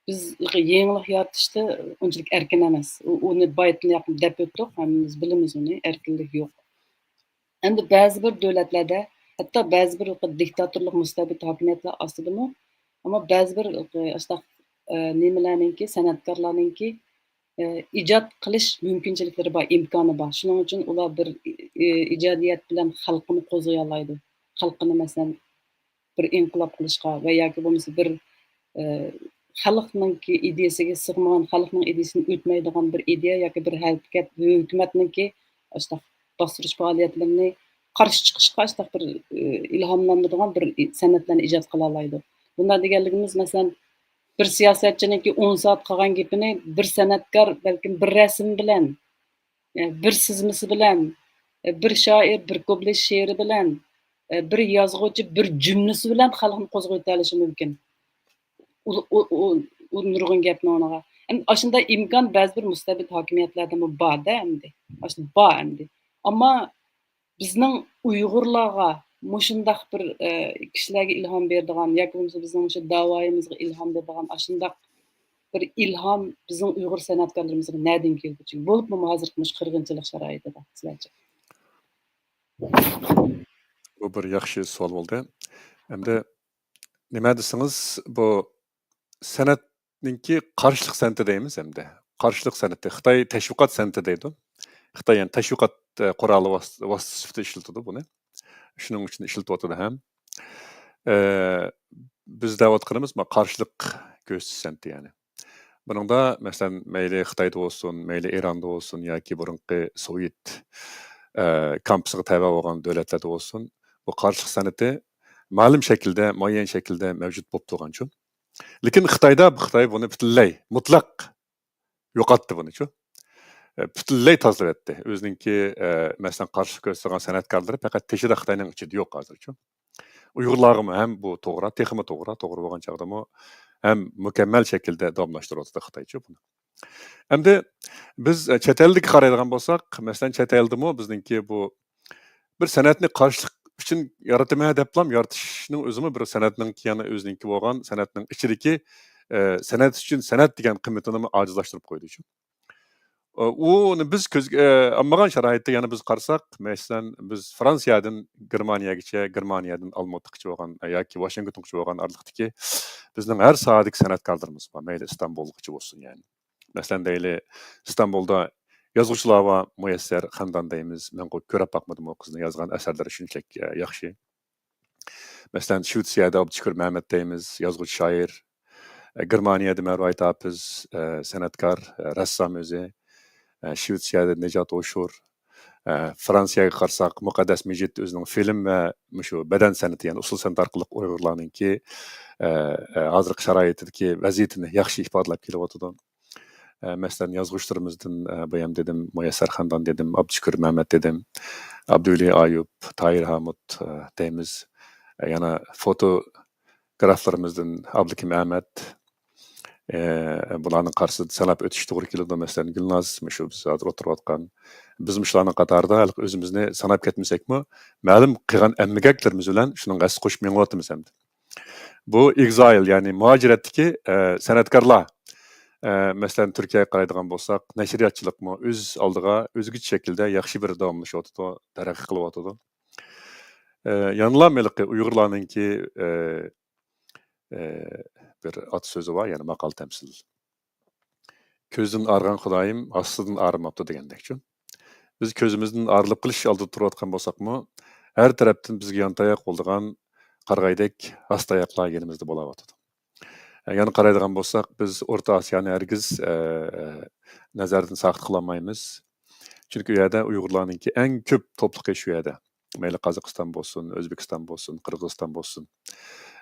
biz yangilik yaratishda unchalik erkin emas. Uni boyitni yaqin deb o'tdik, hammamiz bilamiz uni, erkinlik yo'q. Endi ba'zi bir davlatlarda, hatto ba'zi bir diktatorlik mustabid hokimiyatlar ostidami, ammo ba'zi bir nimalarninki, san'atkorlarninki ijod qilish mumkinchiliklari bor, imkoni bor. Shuning uchun ular bir ijodiyat bilan xalqni qo'zg'ay oladi. Xalqni masalan bir inqilob qilishga va yoki bo'lmasa bir xalqninki ideyasiga sig'magan, xalqning ideyasini o'tmaydigan bir ideya yoki bir harakat hukumatninki bostirish faoliyatlarini qarshi chiqishga bir ilhomlanadigan bir san'atlarni ijod qila oladi. Bundan deganligimiz masalan bir siyosatchiniki 10 soat qilgan gapini bir san'atkor balkim bir rasm bilan, bir sizmisi bilan, bir shoir bir ko'plish she'ri bilan, bir yozuvchi bir jumlasi bilan xalqni qo'zg'ata olishi mumkin. U nurg'un gapni o'rniga. Endi shunday imkon ba'zi bir mustabid hokimiyatlarda borda endi. Bor endi. Ammo bizning Uyg'urlarga mushundaq bir kishilarga ilhom beradigan yoki bo'lmasa bizning o'sha davoyimizga ilhom beradigan shundaq bir ilhom bizning Uyg'ur san'atkorlarimizga nerdan keldi? Chunki bo'libmi hozirgi qirg'inchilik sharoitida sizlarcha? Bu bir yaxshi savol bo'ldi. Endi nima desangiz, bu san'atninki qarshilik san'ati deymiz endi. Qarshilik san'ati, Xitoy tashviqot san'ati deydi. Xitoy yani tashviqot quroli vositasi sifatida ishlatadi buni. Shuning uchun ishlatyapti ham. Biz da'vat qilamiz, qarshilik ko'rsatish san'ati yani. Buningda masalan mayli Xitoyda bo'lsin, mayli Eronda bo'lsin yoki burunqi Sovet kampasiga tava bo'lgan davlatlarda bo'lsin, bu qarshilik san'ati ma'lum shaklda, muayyan shaklda mavjud bo'lib turganchu. Lekin Xitoy buni butunlay, mutlaq yo'qotdi buni-chu. Butunlay tozalab o'zininki masalan qarshi ko'rsatgan san'atkorlari faqat teshida Xitoyning ichida yo'q hozirchu. Uyg'urlarga ham bu to'g'ri, texmi to'g'ri bo'lgan chaqdami ham mukammal shaklda davomlashtiryapti Xitoychu buni. Endi biz chet elga qaraydigan bo'lsak, masalan chet eldimi bizningki bu bir san'atni qarshilik uchun yaratma deblam yaratishning o'zimi bir san'atning yana o'zininki bo'lgan san'atning ichidagi san'at uchun san'at degan qiymatini ojizlashtirib qo'ydi-chu. Uni biz ammagan sharoitda yana biz qarasak, masalan biz Fransiyadan Germaniyagacha, Germaniyadan Almatigacha bo'lgan yoki Washingtongacha bo'lgan oraliqdagi bizning har soatlik san'atkorlarimiz bor, mayli Istanbulgacha bo'lsin yani. Masalan deyli İstanbulda yozuvchilar va Muyassar Xandon deymiz. Men ko'rib boqmadim o qizni yozgan asarlari shunchalik yaxshi. Masalan Shvetsiyada Abdushukur Mehmet deymiz, yozuvchi shoir. Germaniyada Marvayt Hafiz, san'atkor, rassom o'zi. Shvetsiyada Nejat Oshur. Fransiyaga qarasak Muqaddas Mejit o'zining film va shu badan san'ati, ya'ni usul san'at orqali Uyg'urlarningki hozirgi sharoitdagi vaziyatini yaxshi ifodalab kelyapti. Masalan yozuvchilarimizdan bu ham dedim Muyassar Xandon dedim, Abdushukur Mehmet dedim, Abduli Ayub, Tahir Hamud deymiz. Yana fotograflarimizdan Abdukim Ahmet, bularning qarshisida sanab o'tish to'g'ri keladi. Masalan Gulnaz shu biz hozir o'tirayotgan biz shularning qatorida o'zimizni sanab ketmasakmi, ma'lum qilgan ammagaklarimiz bilan shuning asli qo'shib mengyapmiz hamda. Bu exile, ya'ni muhojiratdagi san'atkorlar. Masalan Turkiyaga qaraydigan bo'lsak, nashriyatchilikmi o'z oldiga o'zgacha shaklda yaxshi bir davomlashyapti, taraqqiy qilyapti. Yanılar meliki Uyg'urlarningki bir at so'zi bor, ya'ni maqol tamsil. Ko'zdan argan Xudoyim ostidan armabdi degandekchi. Biz ko'zimizdan arilib qilish oldida turayotgan bo'lsakmi, har tarafdan bizga yontayoq bo'lgan qarg'aydek astayoqlar yerimizda bo'layotdi. Yana qaraydigan bo'lsak, biz O'rta Osiyoni hargiz nazardan saqit qilolmaymiz. Chunki u yerda Uyg'urlarningki eng ko'p to'pliqi shu yerda. Mayli Qozog'iston bo'lsin, O'zbekiston bo'lsin, Qirg'iziston bo'lsin.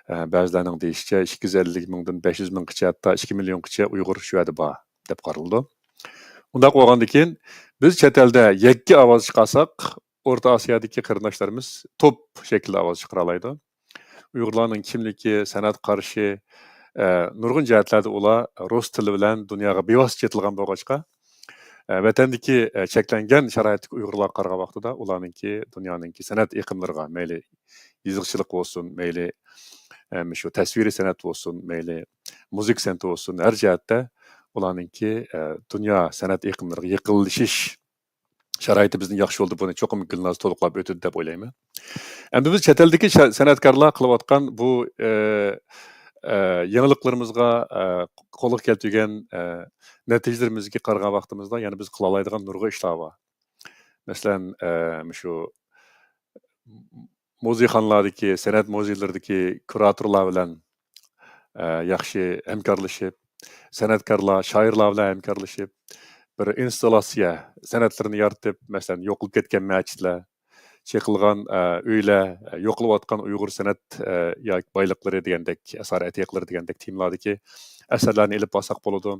Ba'zilarning deyishicha 250 mingdan 500 minggacha, hatto 2 milliongacha Uyg'ur shu yerda bor deb qaraldi. Undaq bo'lgandan keyin biz chet elda yakka ovoz chiqarsak, O'rta Osiyodagi qarindoshlarimiz top shaklda ovoz chiqara oladi. Uyg'urlarning kimligi, san'at qarashi nurg'un jihatlarda ular rus tili bilan dunyoga bevosita chetilgan bo'lg'achqa, vatandagi cheklangan sharoitdagi Uyg'urlar qaragan vaqtida ularningki dunyoninki san'at iqimlariga, mayli yozuvchilik bo'lsin, mayli shu tasviriy san'at bo'lsin, mayli muzik san'ati bo'lsin, har jihatda ularningki dunyo san'at iqimlariga yiqilishish sharoiti bizning yaxshi bo'ldi. Buni cho'qim Gulnaz to'liqlab o'tdi deb o'ylayman. Endi biz chet eldagi san'atkorlar qilayotgan bu yangiliklarımızga qo'lga keltirgan natijalarimizga qaragan vaqtimizda yana biz qila oladigan nurg'un ishlar bor. Masalan, shu muzeyxonalardagi, san'at muzeylaridagi kuratorlar bilan yaxshi hamkorlashib, san'atkorlar, shoirlar bilan hamkorlashib, bir installatsiya san'atlarini yaratib, masalan, yo'qolib ketgan masjidlar, çekilgan uylar, yo'qlayotgan Uyg'ur san'at yoki boyliqlari degandek, asar atiqlari degandek temlardagi asarlarni ilib olsak bo'ladi.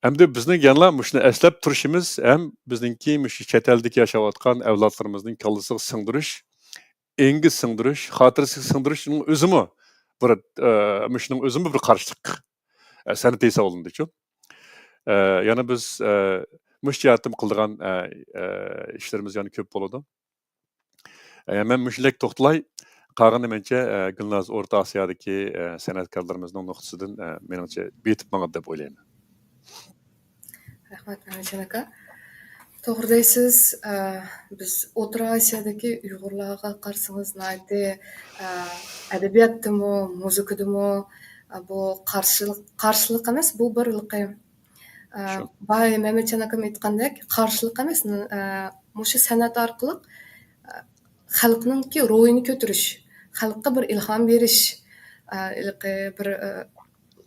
Endi bizning yana shuni eslab turishimiz ham bizningki shu chet eldagi yashayotgan avlodlarimizning kallasiga singdirish, engi singdirish, xotirasiga singdirishning o'zimi bir shuning o'zimi bir qarshilik san'at esa olindi-ku. Yana biz mushtiyatim qildigan ishlarimiz yana ko'p bo'ladi. Men müşlek to'xtalay, qolganda mencha Gulnaz O'rta Osiyodagi san'atkorlarimizning nuqtasidan menimcha betib mangadi deb o'ylayman. Rahmat Mehmetjon aka. To'g'ri deysiz, biz O'rta Osiyodagi Uyg'urlarga qarsangiz, adabiyotdimi, muzikadimi bu qarshilik emas, bu bir bay Mehmetjon aka aytgandek, qarshilik emas, mushu san'at orqali xalqninki ro'yini ko'tarish, xalqqa bir ilhom berish, bir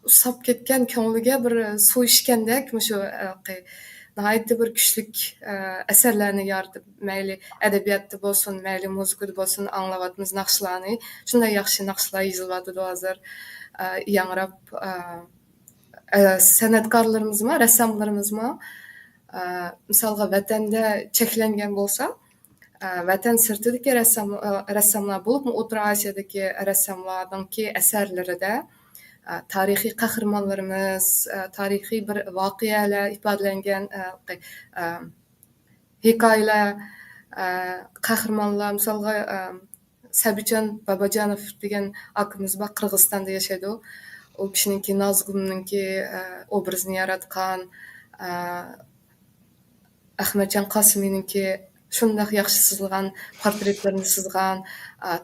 usab ketgan ko'ngliga bir suv ichgandek shu nihoyatda bir kuchlik asarlarni yaratib, mayli adabiyotda bo'lsin, mayli muzikada bo'lsin, anglayotmiz naqshlarni. Shunday yaxshi naqshlar yozilyapti hozir. Yangrab san'atkorlarimizmi, rassomlarimizmi misolga vatanda cheklangan bo'lsa, vatan sirtidagi rassomlar bo'lib, O'rta Osiyodagi rassomlarninki asarlarida tarixiy qahramonlarimiz, tarixiy bir voqealar ifodalangan hikoyalar, qahramonlar, misolga Sabijon Babajonov degan akamiz bor, Qirg'izistonda yashaydi. O kishininki Nazgulninki obrazini yaratgan, Ahmadjon Qosimovninki shunday yaxshi chizilgan portretlarni chizgan,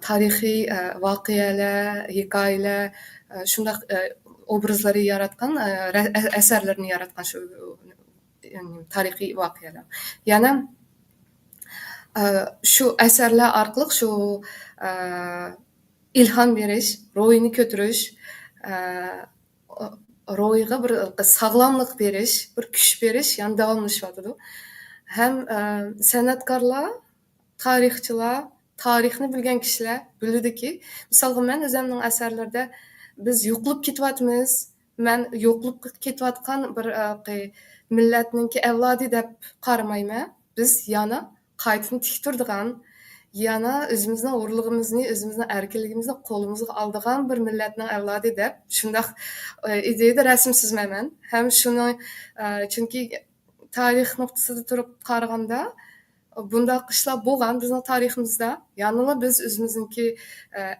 tarixiy voqealar, hikoyalar, shunday obrazlarni yaratgan, asarlarni yaratgan shu tarixiy voqealar. Yana shu asarlar orqali shu ilhom berish, ro'yini ko'tarish, ro'yiga bir sog'lomlik berish, bir kuch berish, yani davomlashyapti. Hem san'atkorlar, tarixchilar, tarixni bilgan kishilar bildiki, misolga men o'zimning asarlarda biz yo'qolib ketyapmiz, men yo'qolib ketayotgan bir millatninki avlodi deb qaramayman. Biz yana qaytini tiktirdigan, yana o'zimizning o'rlig'imizni, o'zimizning erkinligimizni qo'limizga oldigan bir millatning avlodi deb shunday ideyada rasm chizmayman. Hem shuni chunki tarix nuqtasida turib qaraganda bundaq ishlar bo'lgan bizning tariximizda. Yanıla biz o'zimizningki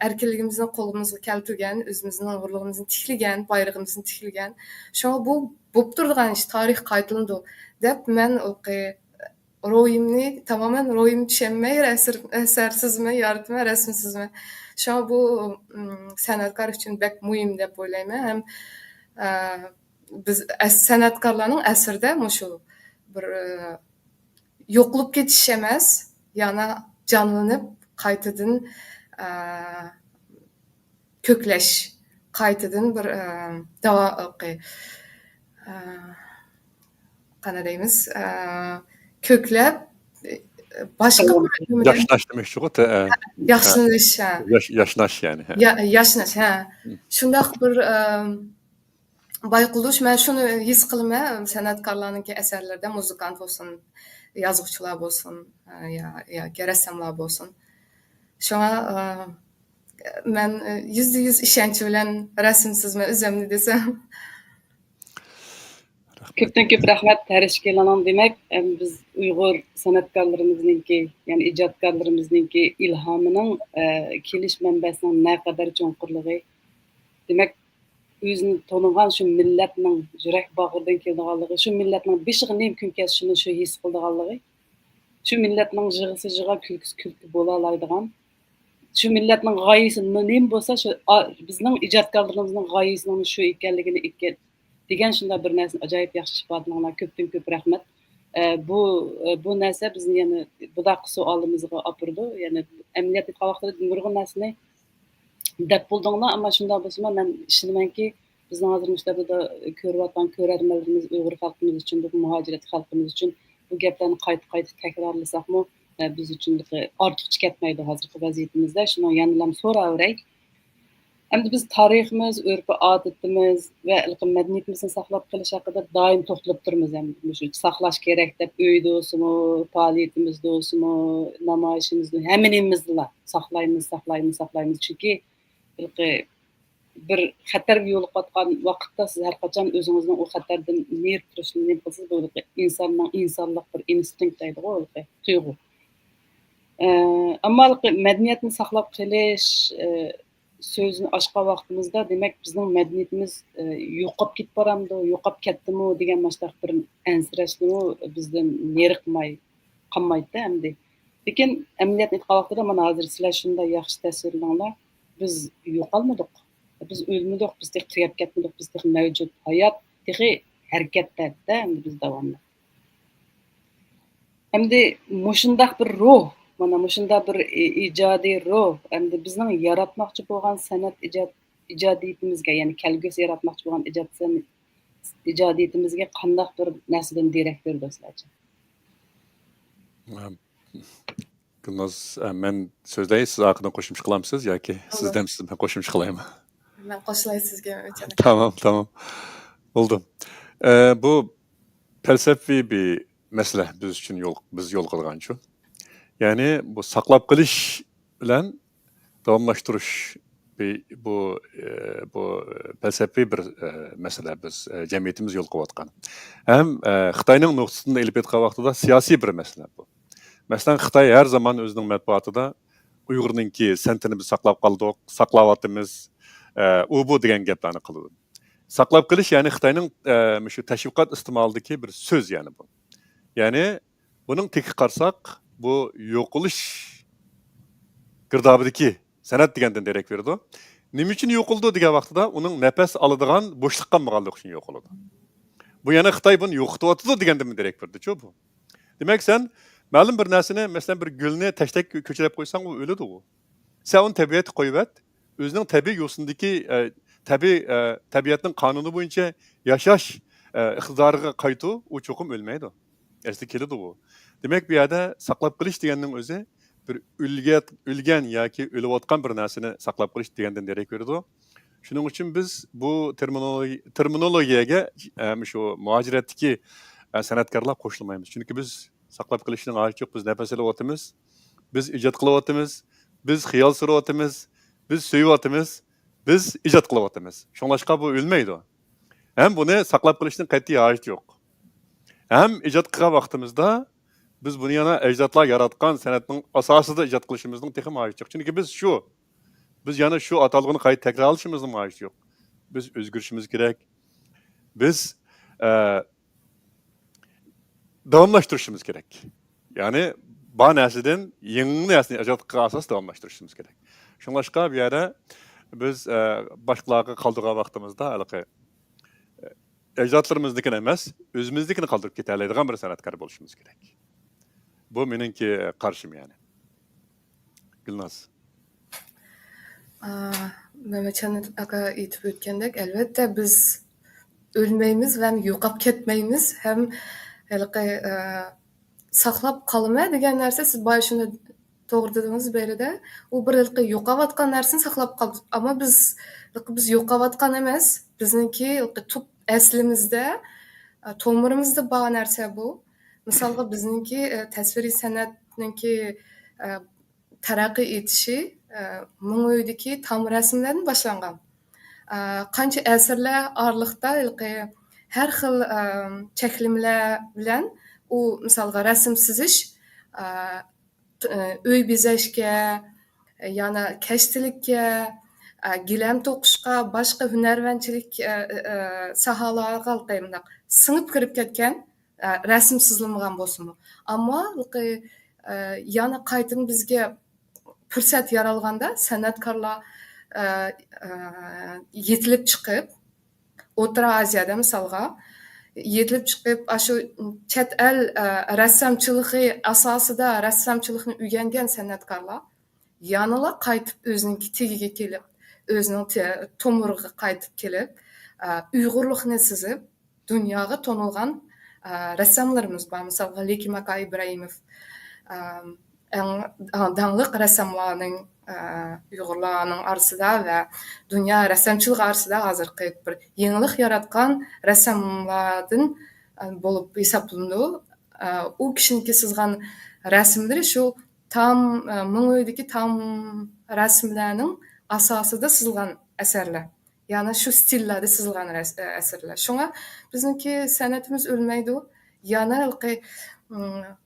erkinligimizni qo'limizga keltirgan, o'zimizning o'rlig'imizni tiklagan, bayrog'imizni tiklagan. Shunga bu bo'lib turgan ish, tarix qaytilindi deb men ro'yimni tamamen ro'yim tushunmay asarsizmi, yaratma rasmsizmi. Shunga bu san'atkor uchun bek muhim deb o'ylayman. Ham biz san'atkorlarning asrida shu bir yo'qolib ketish emas, yana jonlanib qaytadan ko'klash, qaytadan bir qana deymiz, ko'klab boshqa Yaşnaş demek şu yaxshilanish, yaşnaş yani. yashnash, shunday bir bayqulush. Men shuni his qilaman san'atkorlarningki asarlarda, muzikant bo'lsin, yozuvchilar bo'lsin, yoki rassomlar bo'lsin. Shunga men %100 ishonch bilan rasmsizman o'zimni desam. Köpten köp rahmet terişkilanan demek, biz Uygur sanatkarlarımızınki, yani icatkarlarımızınki ilhamının keliş mənbəsinin ne kadar çoğunqurluğu. Demek, özünü tanıgan şu milletinin yürek bağırdan keldiğanlığı, şu milletinin beşiği mümkün kes şunu şu his kıldığanlığı, şu milletinin jığısı jığa külküsü külkü bola alaydıgan, şu milletinin gayesi neyim bolsa, şu bizning icatkarlarımızın gayesinin şu ekenligini iken degan shunday bir narsa ajoyib yaxshi ifodalangan. Ko'pdan ko'p rahmat. Bu narsa bizni yana budaq savolimizga opirdi. Ya'ni amaliyotda vaqtida nurg'un narsani deb bo'ldinglar, ammo shunday bo'lsa men ishonamanki, bizning hozir mushtabida ko'rayotgan ko'rarmanlarimiz Uyg'ur xalqimiz uchun, bu muhojirat xalqimiz uchun bu gaplarni qayta takrorlasakmi biz uchun ortiqcha ketmaydi hozirgi vaziyatimizda. Shuni yana ham so'raveray. Endi biz tariximiz, örf odatimiz va madaniyatimizni saqlab qolish haqida doim to'xtalib turamiz. Endi shu saqlash kerak deb uyda bo'lsinmi, faoliyatimizda bo'lsinmi, namoyishimizda, hammanimizda saqlaymiz. Chunki bir xatarga yo'liqayotgan vaqtda siz har qachon o'zingizning o xatardan ner turishni nima qilsiz, bu insonlik bir instinkt deydi, tuyg'u. Ammo madaniyatni saqlab qolish sözünü açqa vaqtimizda demek bizning madaniyatimiz yo'qolib ketib boramdi, yo'qolib ketdimi degan mashtaq bir ansirashni bizdan neriqmay qolmaydi endi. Lekin amaliyotni aytgan vaqtida mana hozir sizlar shunday yaxshi tasvirlanglar. Biz yo'qolmadik. Biz o'lmadik, biz tugab ketmadik, biz mavjud hayot, harakatda endi biz davomli. Endi mushundaq bir ruh, mana mushunda bir ijodiy ruh, endi bizning yaratmoqchi bo'lgan san'at ijod ijodiyatimizga, ya'ni kelgusi yaratmoqchi bo'lgan ijodiyatimizga qandaq bir narsadan derak berdi sizlarcha? Gülnaz, men so'zlay, siz orqadan qo'shimcha qilamsiz yoki sizdan men qo'shimcha qilaymi? Men qo'shilay sizga o'tana. Tamam. Oldu. Bu felsefi bir mesele biz için biz yol qilgan şu. Yani bu saqlab qilish bilan davomlashtirish bu felsefi bir mesele biz jamiyatimiz yol qo'yayotgan. Hem Xitoyning nuqtasidan elib etgan vaqtida siyosiy bir mesele bu. Mesela Xitoy her zaman o'zining matbuotida Uyg'urningki sentini biz saqlab qoldik, saqlayapmiz, u bu degan gaplarni qiladi. Saqlab qilish yani Xitoyning shu tashviqot iste'molidagi bir so'z yani bu. Yani bunun teki qarsak bu yo'qolish girdobidagi san'at degandan derak berdi. Nima uchun yo'qoldi degan vaqtida uning nafas oladigan bo'shliq qolmaganligi uchun yo'qoldi. Bu yana Xitoy buni yo'qotyapti degandan derak berdi-ku bu. Demak sen ma'lum bir narsani, masalan bir gulni tashlab ko'chirib qo'ysang u o'ladi u. Sen uni tabiatga qo'yib, o'zining tabiiy yo'sindagi tabiatning qonuni bo'yicha yashash iqtidoriga qaytu, u cho'qim o'lmaydi. Asli keladi u. Demak bu yerda saqlab qilish deganning o'zi bir o'lgan yoki o'layotgan bir narsani saqlab qilish degandan derak beradi. Shuning uchun biz bu terminologiyaga shu muhojiratdagi san'atkorlar qo'shilmaymiz. Chunki biz saqlab qilishning hojati yo'q, biz nafas olyapmiz, biz ijod qilyapmiz, biz xiyol suryapmiz, biz so'yyapmiz, biz ijod qilyapmiz. Shunlashqa bu o'lmaydi. Ham buni saqlab qilishning qat'iy hojati yo'q. Ham ijod qilgan vaqtimizda biz buni yana ajdodlar yaratgan san'atning asosida ijod qilishimizning texim hojati yo'q. Chunki biz yana shu atalg'ini qayta takrorlashimizning hojati yo'q. Biz o'zgarishimiz kerak. Biz davomlashtirishimiz kerak. Ya'ni bu narsadan yangi narsani ijod qilgan asos davomlashtirishimiz kerak. Shunlashqa bu yerda biz boshqalarga qoldirgan vaqtimizda haliqi ajdodlarimizniki emas, o'zimiznikini qoldirib keta oladigan bir san'atkor bo'lishimiz kerak. Bu meningki qarshim yani. Gülnaz. Mehmetcan aka aytib o'tgandek, albatta biz o'lmaymiz va yo'qolib ketmaymiz, ham saqlab qolma degan narsa siz boya shuni to'g'ri dedingiz berida, u bir yo'qolayotgan narsani saqlab qoldik, ammo biz yo'qolayotgan emas, bizniki tub aslimizda, tomirimizda bor narsa bu. Misolga bizniki tasviriy san'atniki taraqqiy etishi Mung'oydagi tom rasmlardan boshlangan. Qancha asrlar oraliqda har xil cheklimlar bilan u misolga rasm chizish, uy bezashga, yana kashtilikka, gilam to'qishga, boshqa hunarvanchilik sohalariga singib kirib ketgan rasm chizilmagan bo'lsin-mi? Ammo yana qaytadan bizga fursat yaralganda san'atkorlar yetilib chiqib, O'rta Osiyada misolga yetilib chiqib, shu chet el rassomchiligi asosida rassomchilikni o'rgangan san'atkorlar yanala qaytib o'zining tegiga kelib, o'zining tomiriga qaytib kelib, Uyg'urlikni sizib, dunyoga tonilgan rassomlarimiz bor. Misolga Lekim aka Ibrahimov dangliq rassomlarning Uyg'urlarning orasida va dunyo rassomchilik orasida hozirgi bir yangilik yaratgan rassomlardan bo'lib hisoblanadi. U kishiniki chizgan rasmlari shu Mung'oydagi tom rasmlarning asosida chizilgan asarlar. Ya'ni shu stillarda chizilgan asarlar. Shunga bizniki san'atimiz o'lmaydi. Yana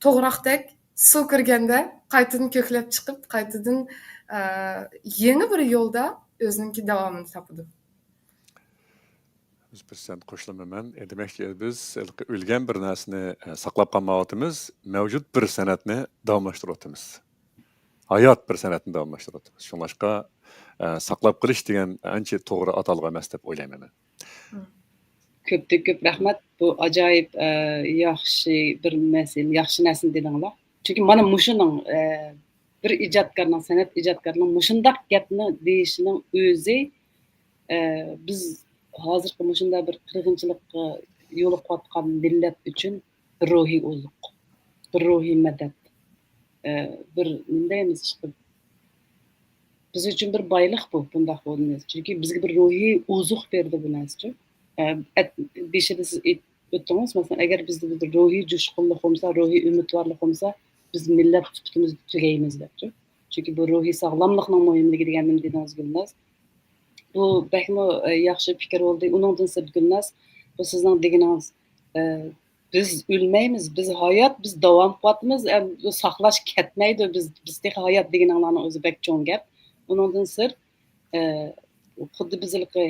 to'g'roqdek suv kirganda qaytadan ko'klab chiqib, qaytadan yangi bir yo'lda o'zining davomini topadi. Biz qo'shilaman. Demakki biz o'lgan bir narsani saqlab qolmayotimiz, mavjud bir san'atni davomlashtiryapmiz. Hayot bir san'atni davomlashtiryapmiz. Shunlashqa saqlab qilish degan ancha to'g'ri atalg'i emas deb o'ylayman men. Ko'p rahmat. Bu ajoyib yaxshi bir masala, yaxshi narsa dedinglar. Chunki mana mushuning bir ijodkorning, san'at ijodkorining mushundaq gapni deyishining o'zi Biz hozirgi mushunday bir qirg'inchilikqa yo'liqayotgan millat uchun bir ruhiy oziq, bir ruhiy madad, bir nima deymiz işte, biz uchun bir boylik bu bundaq bo'lmaz. Chunki bizga bir ruhiy oziq berdi bu narsa. Beshida siz o'tdingiz, masalan, agar bizda bir ruhiy jo'shqinlik bo'lsa, ruhiy umidvorlik bo'lsa, biz millat tutimizni tugaymiz debchi. Chunki bu ruhiy sog'lomlikning muhimligi deganni dedingiz Gulnaz. Bu bakmi yaxshi fikr bo'ldi. Uningdan siz Gulnaz, bu sizning deganingiz, biz o'lmaymiz, biz hayot, biz davom qilyapmiz, bu saqlash ketmaydi, bizda hayot deganinglarning o'zi bek cho'ng gap. Uningdan sir xuddi bizilqi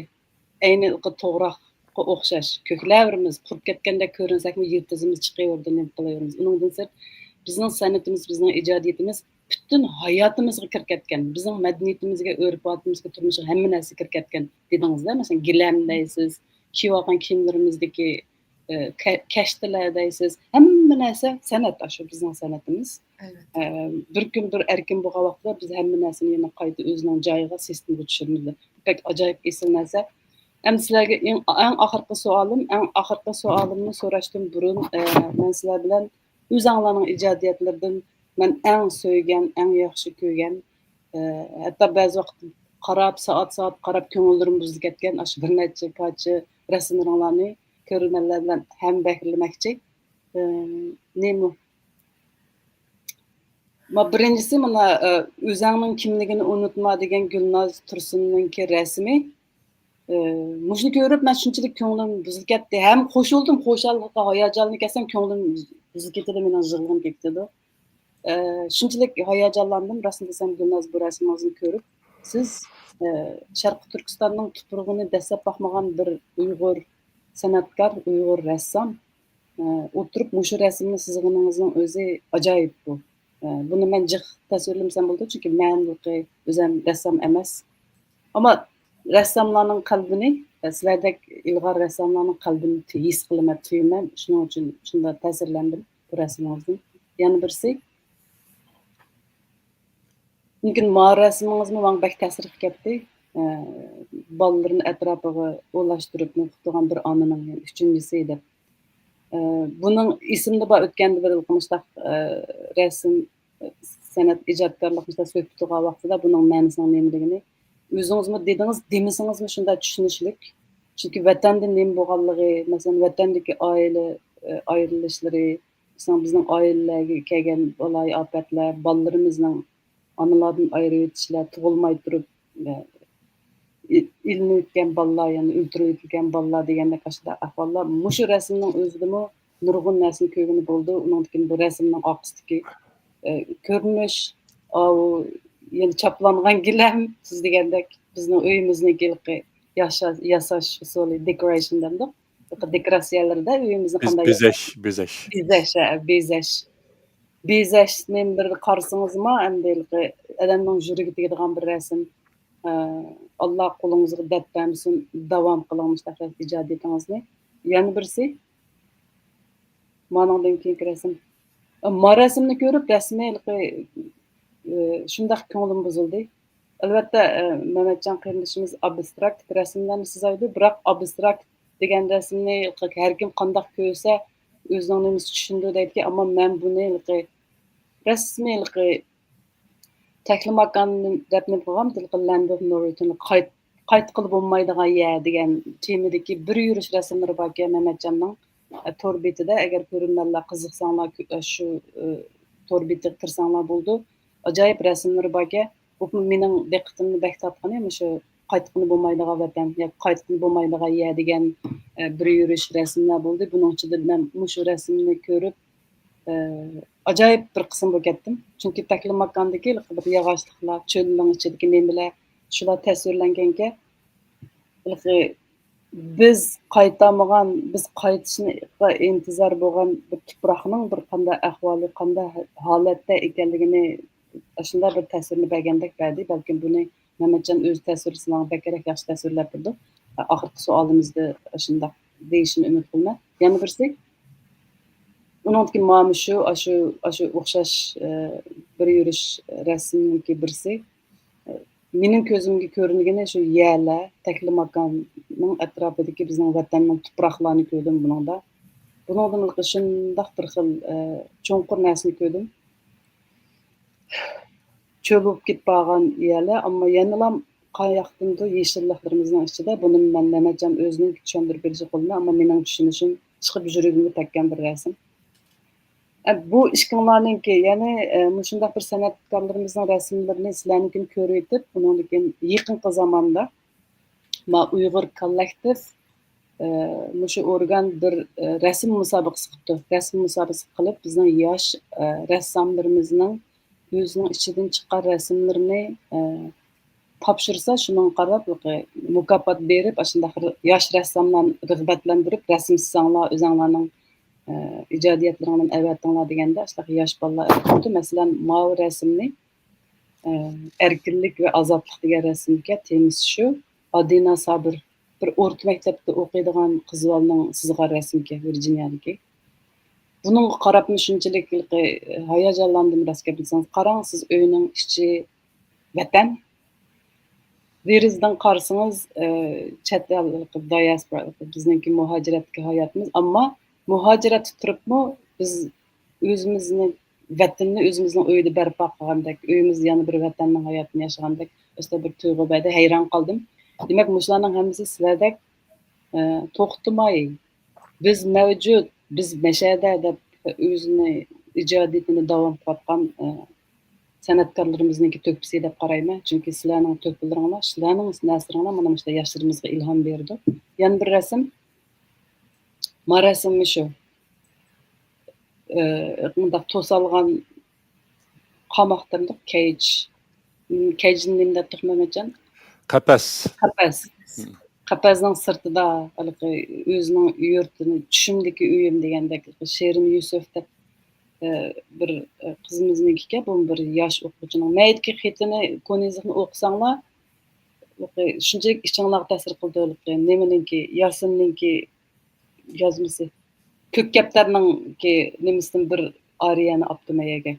ayni to'g'roqqa o'xshash ko'klarimiz qurib ketganda ko'rinsakmi yiltizimiz chiqaverdi, nima qilaveramiz. Uningdan sir bizning san'atimiz, bizning ijodiyatimiz butun hayotimizga kirib ketgan, bizning madaniyatimizga, urf-odatimizga, turmushga hamma narsa kirib ketgan dedingizda, masalan, gilam deysiz, kiyolgan kiyimlarimizdagi kashtalar deysiz, hamma narsa san'at, shu bizning san'atimiz. Bir kun bir erkin bo'lgan vaqtda biz hamma narsani yana qayta o'zining joyiga, sistemaga tushiramiz. Pek ajoyib esil narsa. Hem sizlarga eng oxirgi savolimni so'rashdan burun men sizlar bilan o'zinglarning ijodiyatlaridan men eng so'ygan, eng yaxshi ko'rgan, hatto ba'zi vaqt qarab soat qarab ko'ngillerim buzilib ketgan shu bir necha parcha rasmlaringlarni ko'rganlar bilan ham bahrilamoqchi. Nima? Birinchisi mana o'zingning kimligini unutma degan Gulnaz Tursunninki rasmi. Mushuni ko'rib men shunchalik ko'nglim buzilib ketdi. Ham qo'shildim, qo'shallikqa hayajonlanib ketsam ko'nglim buzilib ketdi, mening yig'lim ketdi. Shunchalik hayajonlandim, rasm desam Gulnaz bu rasmingizni ko'rib. Siz Sharqi Turkistonning tuprog'ini dastlab boqmagan bir Uyg'ur san'atkor, Uyg'ur rassom o'tirib mushu rasmni chizganingizning o'zi ajoyib bu. Buni men jiq tasvirlamsam bo'ldi, chunki men o'zim rassom emas. Ammo rassomlarning qalbini, sizlardek ilg'or rassomlarning qalbini his qilaman, tuyman. Shuning uchun shunda ta'sirlandim bu rasmingizdan. Yana birisi, mumkin ma rasmingizni menga bak ta'sir qilib ketdi. Bolalarni atrofiga o'lashtirib turgan bir onaning uchinchisi deb. Buning ismida bor o'tganda bir qilmishda rasm san'at ijodkorlikda so'yib turgan vaqtida buning ma'nosini nimaligini o'zingizmi dedingiz, demisingizmi shunda tushunishlik. Chunki vatandan nima bo'lganligi, masalan, vatandagi oila ayrilishlari, masalan, bizning oilalarga kelgan baloy ofatlar, bolalarimizning onalardan ayirib o'tishlar, tug'ilmay turib ilmi o'tgan bolalar, ya'ni o'ltirib o'tgan bolalar deganda qashda ahvollar. Mushu rasmning o'zidami nurg'un narsani ko'rgani bo'ldi. Undan bu rasmning oqisidagi ko'rinish, yani chaplangan gilam, siz degandek bizning uyimizniki yasash usuli, decoration demdik. Dekoratsiyalarda uyimizni qanday bezashni bir qarsingizmi, endi odamning yuriga tegadigan bir rasm. Allah qo'lingizga dard bermasin, davom qiling ijodiyatingizni. Yana birisi, maningdan keyingi rasm. Rasmni ko'rib, rasmi shundaq ko'nglim buzildi. Albatta, Mehmetjon qarindishimiz abstrakt rasmlarni chizadi, biroq abstrakt degan rasmni har kim qandoq ko'rsa, o'zining nimasi tushunadi deydi, ammo men buni rasmi taklimakan deb nima qilgam, Land of Norton qayt qilib bo'lmaydigan yer degan temadagi bir yurish rasmlari bor ekan Mehmetjonning tor betida. Agar ko'ringanlar qiziqsanglar shu tor betiga kirsanglar bo'ldi. Ajoyib rasmlari bor ekan. Bu mening diqqatimni bek tortgan, shu qaytqini bo'lmaydigan vatan, qaytqini bo'lmaydigan yer degan bir yurish rasmlar bo'ldi. Buning ichida men shu rasmni ko'rib ajoyib bir qism bo'lib ketdim. Chunki taklimakandagi bir yog'ochliklar, cho'lning ichidagi nimalar, shular tasvirlanganka, biz qaytamagan, biz qaytishni intizor bo'lgan bir tuproqning bir qanday ahvoli, qanday holatda ekanligini shunday bir ta'sirni bergandek berdi. Balkim buni Mehmetjon o'z ta'sirisidan bakrak yaxshi tasvirlab turdi. Oxirgi savolimizda shunday deyishini umid qilaman. Yana birisi, uningki mana shu o'xshash bir yurish rasmniki birisi. mening ko'zimga ko'ringani shu yerlar, Taklimakonning atrofidagi bizning vatanning tuproqlarini ko'rdim buningda. Buningdan shundoq bir xil cho'nqur narsani ko'rdim. Çöl bo'lib ketib qolgan yerlar, ammo yanada qayoqdandir yeshilliklarimizning ichida buni man nemacham o'zining tushuntirib berishi qo'lida, ammo mening tushunishim chiqib yuragimga tekkan bir rasm. Bu ishqinglarninki, ya'ni shundoq bir san'atkorlarimizning rasmlarini sizlarnikini ko'rib yetib, bundan yaqinqi zamonda Uyg'ur kollektiv shu organ bir rasm musobaqasi qilibdi. Rasm musobaqasi qilib, bizning yosh rassomlarimizning o'zining ichidan chiqqan rasmlarini topshirsa, shunga qarab mukofot berib, shunday yosh rassomlarni rag'batlantirib, rasm chizsanglar, o'zinglarning ijodiyatlaringdan avatinglar deganda, shunaqa yosh bolalar qilibdi. Masalan, mavi rasmni erkinlik va ozodlik degan rasmga temisi shu. Adina Sabir bir o'rta maktabda o'qiydigan qizlarning chizgan rasmiga Virginiyadagi. Bunun qarab shunchalik hayajonlandim rostga bilsangiz. Qarang, siz uyning ichi vatan. Derizdan qarsangiz chet el diaspora, bizningki muhojiratga hayotimiz, ammo muhojirat turibmi biz o'zimizni vatanni o'zimizning uyida barpo qilgandek, uyimizda yana bir vatanning hayotini yashagandek, o'sha bir tuyg'u bayda hayron qoldim. Demak, mushlarning hammasi sizlardek to'xtamay, biz mavjud, biz mashada deb o'zini ijodiyatini davom qilayotgan san'atkorlarimizniki to'kpisi deb qarayman. Chunki sizlarning to'kpilaringlar, sizlarning nasringlar mana shu yoshlarimizga ilhom berdi. Yana bir rasm, rasmmi shu. Bundaq to'salgan qamoqdanda cage. Cage'ni nima deb to'xtamagan? Qafas. Qafasning sirtida o'zining yurtini, tushimdagi uyim degandek Sherin Yusuf deb bir qizimizniki bu bir yosh o'quvchining maytki xetini ko'ngizni o'qisanglar, shunchalik ichinglarga ta'sir qildi. Nimaninki, Yasinninki yozmasi. Ko'kkaptarninki nimasidan bir ariyani optimayaga.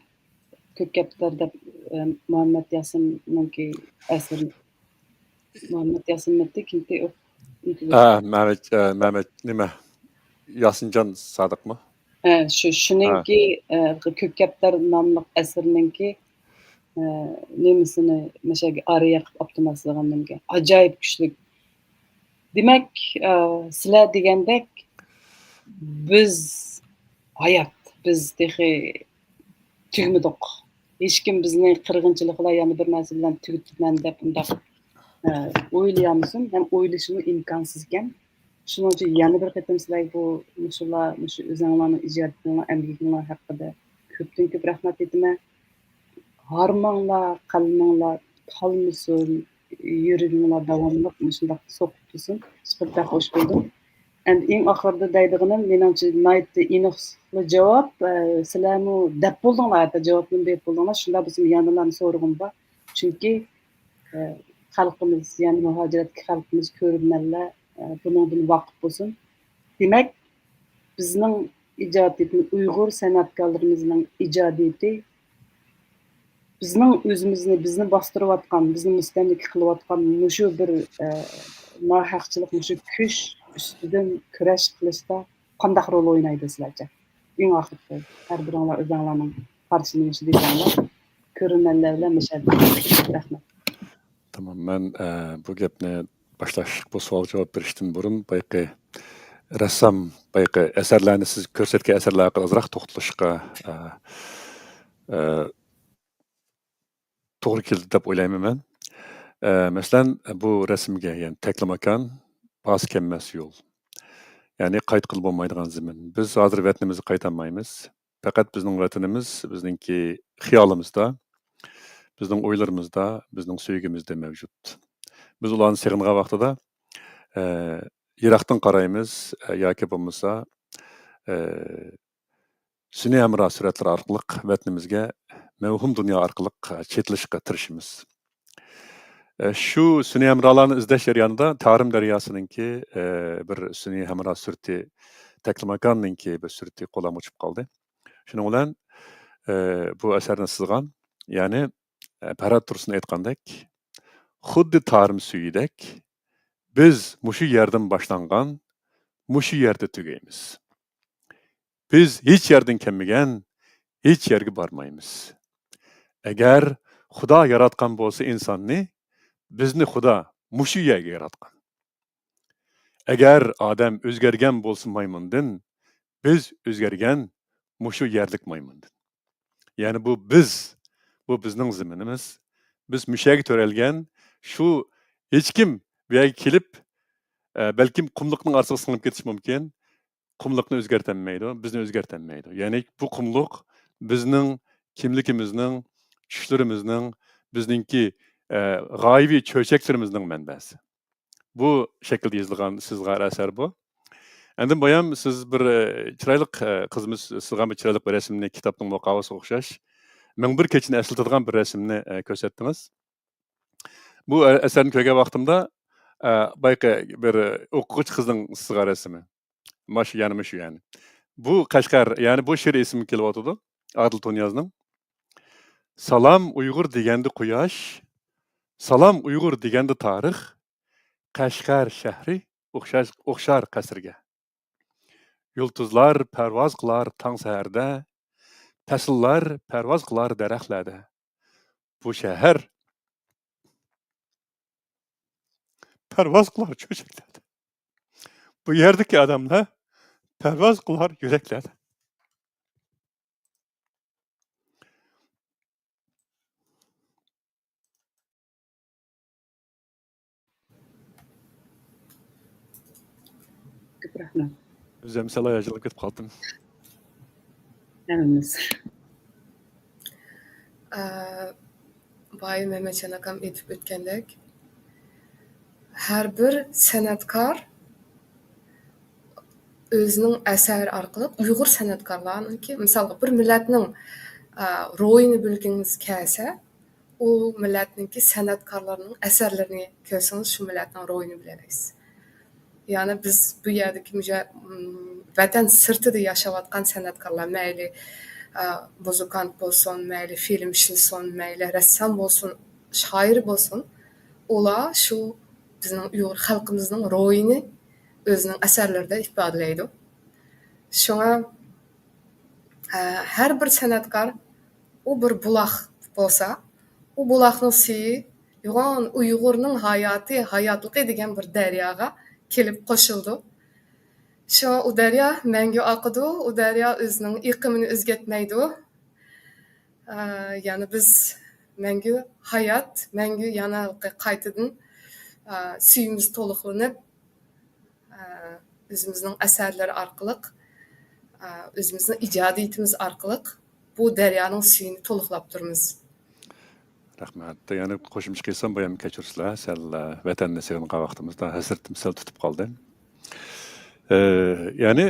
Ko'kkaptar deb Muhammad Yasinninki asari. Muhammad Yasinninki kimki o? Mehmet nima? Yasinjon Sodiqmi? Shuningki Ko'kkaptar nomli asarninki nemisini mashaga ariya qilib optimaslaganimga ajoyib kuchli. Demak, sizlar degandek biz hayot, biz tugmadik. Hech kim bizni qirg'inchiliklar yana bir narsa bilan tugutman deb undaq o'ylayamizmi? Ham o'ylashimiz imkonsiz ekan. Shuning uchun yana bir qatam sizlar bu shu o'zinglarning ijodinglar, amginglar haqida ko'pdan ko'p rahmat aytaman. Harmanglar, qalbinglar talmasin, yuraginglar davomli shunday so'qib tursin. Chiqibda xush bo'ldim. Eng oxirida deydiganim, menimcha naytdi inoqli javob, sizlarmi deb bo'ldinglar, hatto javobni berib bo'ldinglar. Shunda bo'lsa yanılarni so'rag'im bor. Chunki xalqimiz, ya'ni muhojiratga xalqimiz ko'ringanlar bundan vaqt bo'lsin. Demak, bizning ijodiyatimiz, Uyg'ur san'atkorlarimizning ijodiyati bizning o'zimizni, bizni bostirayotgan, bizni mustamlik qilayotgan shu bir nohaqchilik, shu kuch ustidan kurash qilishda qanday rol o'ynaydi sizlarcha? Eng oxirida har biringlar o'zinglarning qarshingizda deysanglar, ko'ringanlar bilan mashhad. Rahmat. Tamam, men bu gapni boshlashlik, bu savol javob berishdan burun bayqi rassam, bayqi asarlarni siz ko'rsatgan asarlarga azroq to'xtalishga to'g'ri keldi deb o'ylayman men. Masalan, bu rasmga, ya'ni Taklimakon bas kelmas yo'l. Ya'ni qayt qilib bo'lmaydigan zamin. Biz hozir vatanimizga qaytolmaymiz. Faqat bizning vatanimiz bizningki xiyolimizda, bizning o'ylarimizda, bizning sevgimizda mavjud. Biz ularni seg'ingan vaqtida yiroqdan qaraymiz yoki bo'lmasa sun'iy hamroh suratlar orqali vatanimizga mavhum dunyo orqali chetlashga tirishimiz. Shu sun'iy hamrohlarni izlash jarayonida Tarim daryosiningki bir sun'iy hamroh surati, Taklimakonninki bir surati qo'lga uchib qoldi. Shuning bilan bu asarni chizgan, ya'ni Farhod Tursun aytgandek, xuddi tarim suyidek biz mushu yerdan boshlangan, mushu yerda tugaymiz. Biz hech yerdan kelmagan, hech yerga bormaymiz. Agar Xudo yaratgan bo'lsa insonni, bizni Xudo mushu yerga yaratgan. Agar odam o'zgargan bo'lsa maymundan, biz o'zgargan mushu yerlik maymundan. Ya'ni bu bizning ziminimiz. Biz mushaga to'ralgan, shu hech kim bu yerga kelib, balkim qumliqning orqasiga singib ketish mumkin. Qumliqni o'zgartirmaydi, bizni o'zgartirmaydi. Ya'ni bu qumliq bizning kimligimizning, tushlarimizning, bizningki g'oyibiy cho'chaklarimizning manbasi. Bu shaklda yozilgan sizga asar bu. Endi bu ham siz bir chiroyli qizimiz sizga bir chiroyli bir rasmni kitobning muqovasiga o'xshash 1001 kechini eslatadigan bir rasmni ko'rsatdingiz. Bu asarni ko'rgan vaqtimda bayqa bir o'quvchi qizning sizga rasmi. Maşı yani. Bu Qashqar, yani bu şiir ismi kelyapti. Adil Tonyazning. Salam Uyg'ur deganda quyosh, salam Uyg'ur deganda tarix, Qashqar shahri o'xshar qasrga. Yulduzlar parvoz qilar tong saharda, fasllar parvoz qilar daraxtlarda. Bu shahar parvoz qilar cho'chaklarda. Bu yerdagi odamlar parvoz qilar yuraklarda. Ko'p rahmat. O'zim salayajilib ketib qoldim. Hammamiz. Bay Mehmetcan akam aytib o'tgandek, har bir san'atkor o'zining asari orqali Uyg'ur san'atkorlarniki, misolga bir millatning ro'yini bilgingiz kelsa, u millatningki san'atkorlarining asarlarini ko'rsangiz shu millatning ro'yini bilasiz. Ya'ni biz bu yerdagi vatan sirtida yashayotgan san'atkorlar, mayli muzikant bo'lsin, mayli film ishlatsin, mayli rassom bo'lsin, shoir bo'lsin, ular shu bizning Uyg'ur xalqimizning ro'yini o'zining asarlarida ifodalaydi. Shunga har bir san'atkor u bir buloq bo'lsa, u buloqning suvi yo'g'on Uyg'urning hayotligi degan bir daryoga kelib qo'shildi. Şu u daryo mangu oqidi, u daryo o'zining iqimini o'zgartmaydi. Ya'ni biz mangu hayot, mangu yana qaytadan suyimiz to'liqlanib, o'zimizning asarlari orqali, o'zimizning ijodiyatimiz orqali bu daryoning suyini to'liqlab turamiz. Rahmat. Yani qo'shimcha qilsam, bu ham kechirsizlar. Sal vatanni sevgan vaqtimizda hasratim sal tutib qoldi. Yani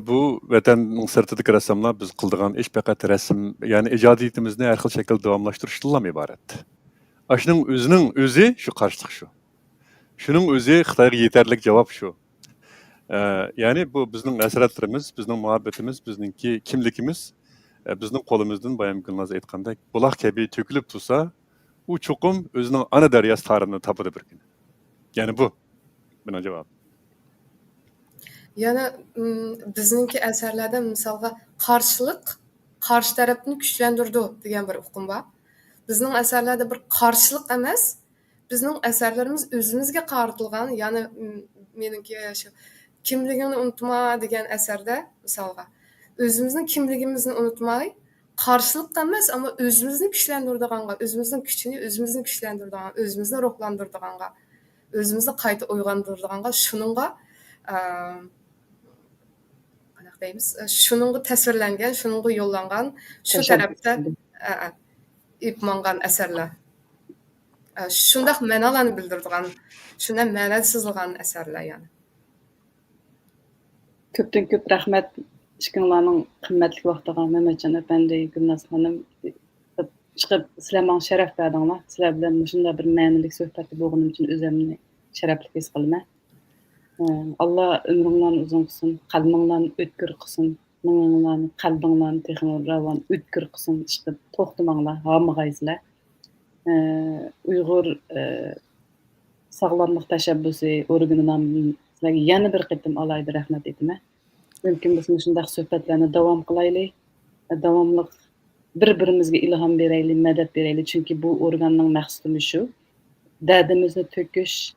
bu vatanning sirtidagi rassomlar biz qildigan ish faqat rasm, yani ijodiyatimizni har xil shaklda davomlashtirishdan iborat. Shuning o'zi shu qarshilik shu. Shuning o'zi Xitoyga yetarlik javob shu. Yani bu bizning asratlarimiz, bizning muhabbatimiz, bizningki kimligimiz, bizning qo'limizdan bayam Gulnaz aytgandek, buloq kabi to'kilib tursa, u cho'qim o'zining ana daryosi tarini topadi bir kun. Yani bu buna javob. Yana bizningki asarlarda misolga qarshi tarafni kuchlantirdi degan bir uqum bor. Bizning asarlarda bir qarshilik emas, bizning asarlarimiz o'zimizga qaratilgan, ya'ni meningki shu kimligini unutma degan asarda misolga o'zimizning kimligimizni unutmay, qarshilik emas, ammo o'zimizni kuchlantiradigan, o'zimizning kuchini o'zimizni kuchlantiradigan, o'zimizni ruhlantiradigan, o'zimizni qayta uyg'ontiradigan, shuningga shuningga tasvirlangan, shuningga yo'llangan, shu tarafda ipmongan asarlar. Shunday ma'nolarni bildiradigan, shunday ma'no sizilgan asarlar yani. Ko'pdan ko'p rahmat ishqinglarning qimmatli vaqtiga Mehmetcan efendi, Gulnaz xonim chiqib sizlarga sharaf berdinglar. Sizlar bilan shunday bir ma'noli suhbatda bo'lganim uchun o'zimni sharafli his qilaman. Allah ömrünglarni uzun qilsin, qalbinglarni o'tkir qilsin, minglarni qalbinglarni texnik ravon o'tkir qilsin, chiqib to'xtamanglar, hamag'aysizlar. Uyg'ur sağlamlık teşebbüsü organından sizlerge yana bir qitim alaydı rahmet etime. Mümkün biz şundaq söhbetlerini devam kılaylı. Davamlıq bir-birimizge ilham bereyli, medet bereyli. Çünkü bu organның maqsadi şu. Derdimizni töküş,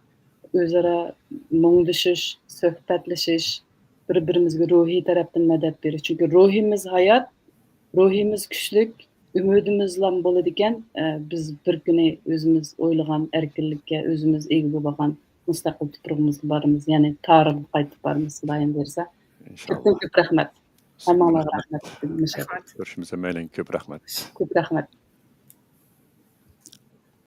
özara muңduşuş, söhbetleşiş, bir-birimizge ruhi taraftan medet beriş. Çünkü ruhimiz hayat, ruhimiz küçlük, ümidimiz lan boladiken biz bir günü özümüz oylagan erkinlikке, özümüz ega bolgan mustaqil tuprogimizga baramiz. Yani tarixga qaytib baramiz Xudoyim bersa. İnşallah. Ko'p rahmat. Hammalarga rahmat. Rahmat. Görüşümüze meylen köp rahmet. Ko'p rahmat.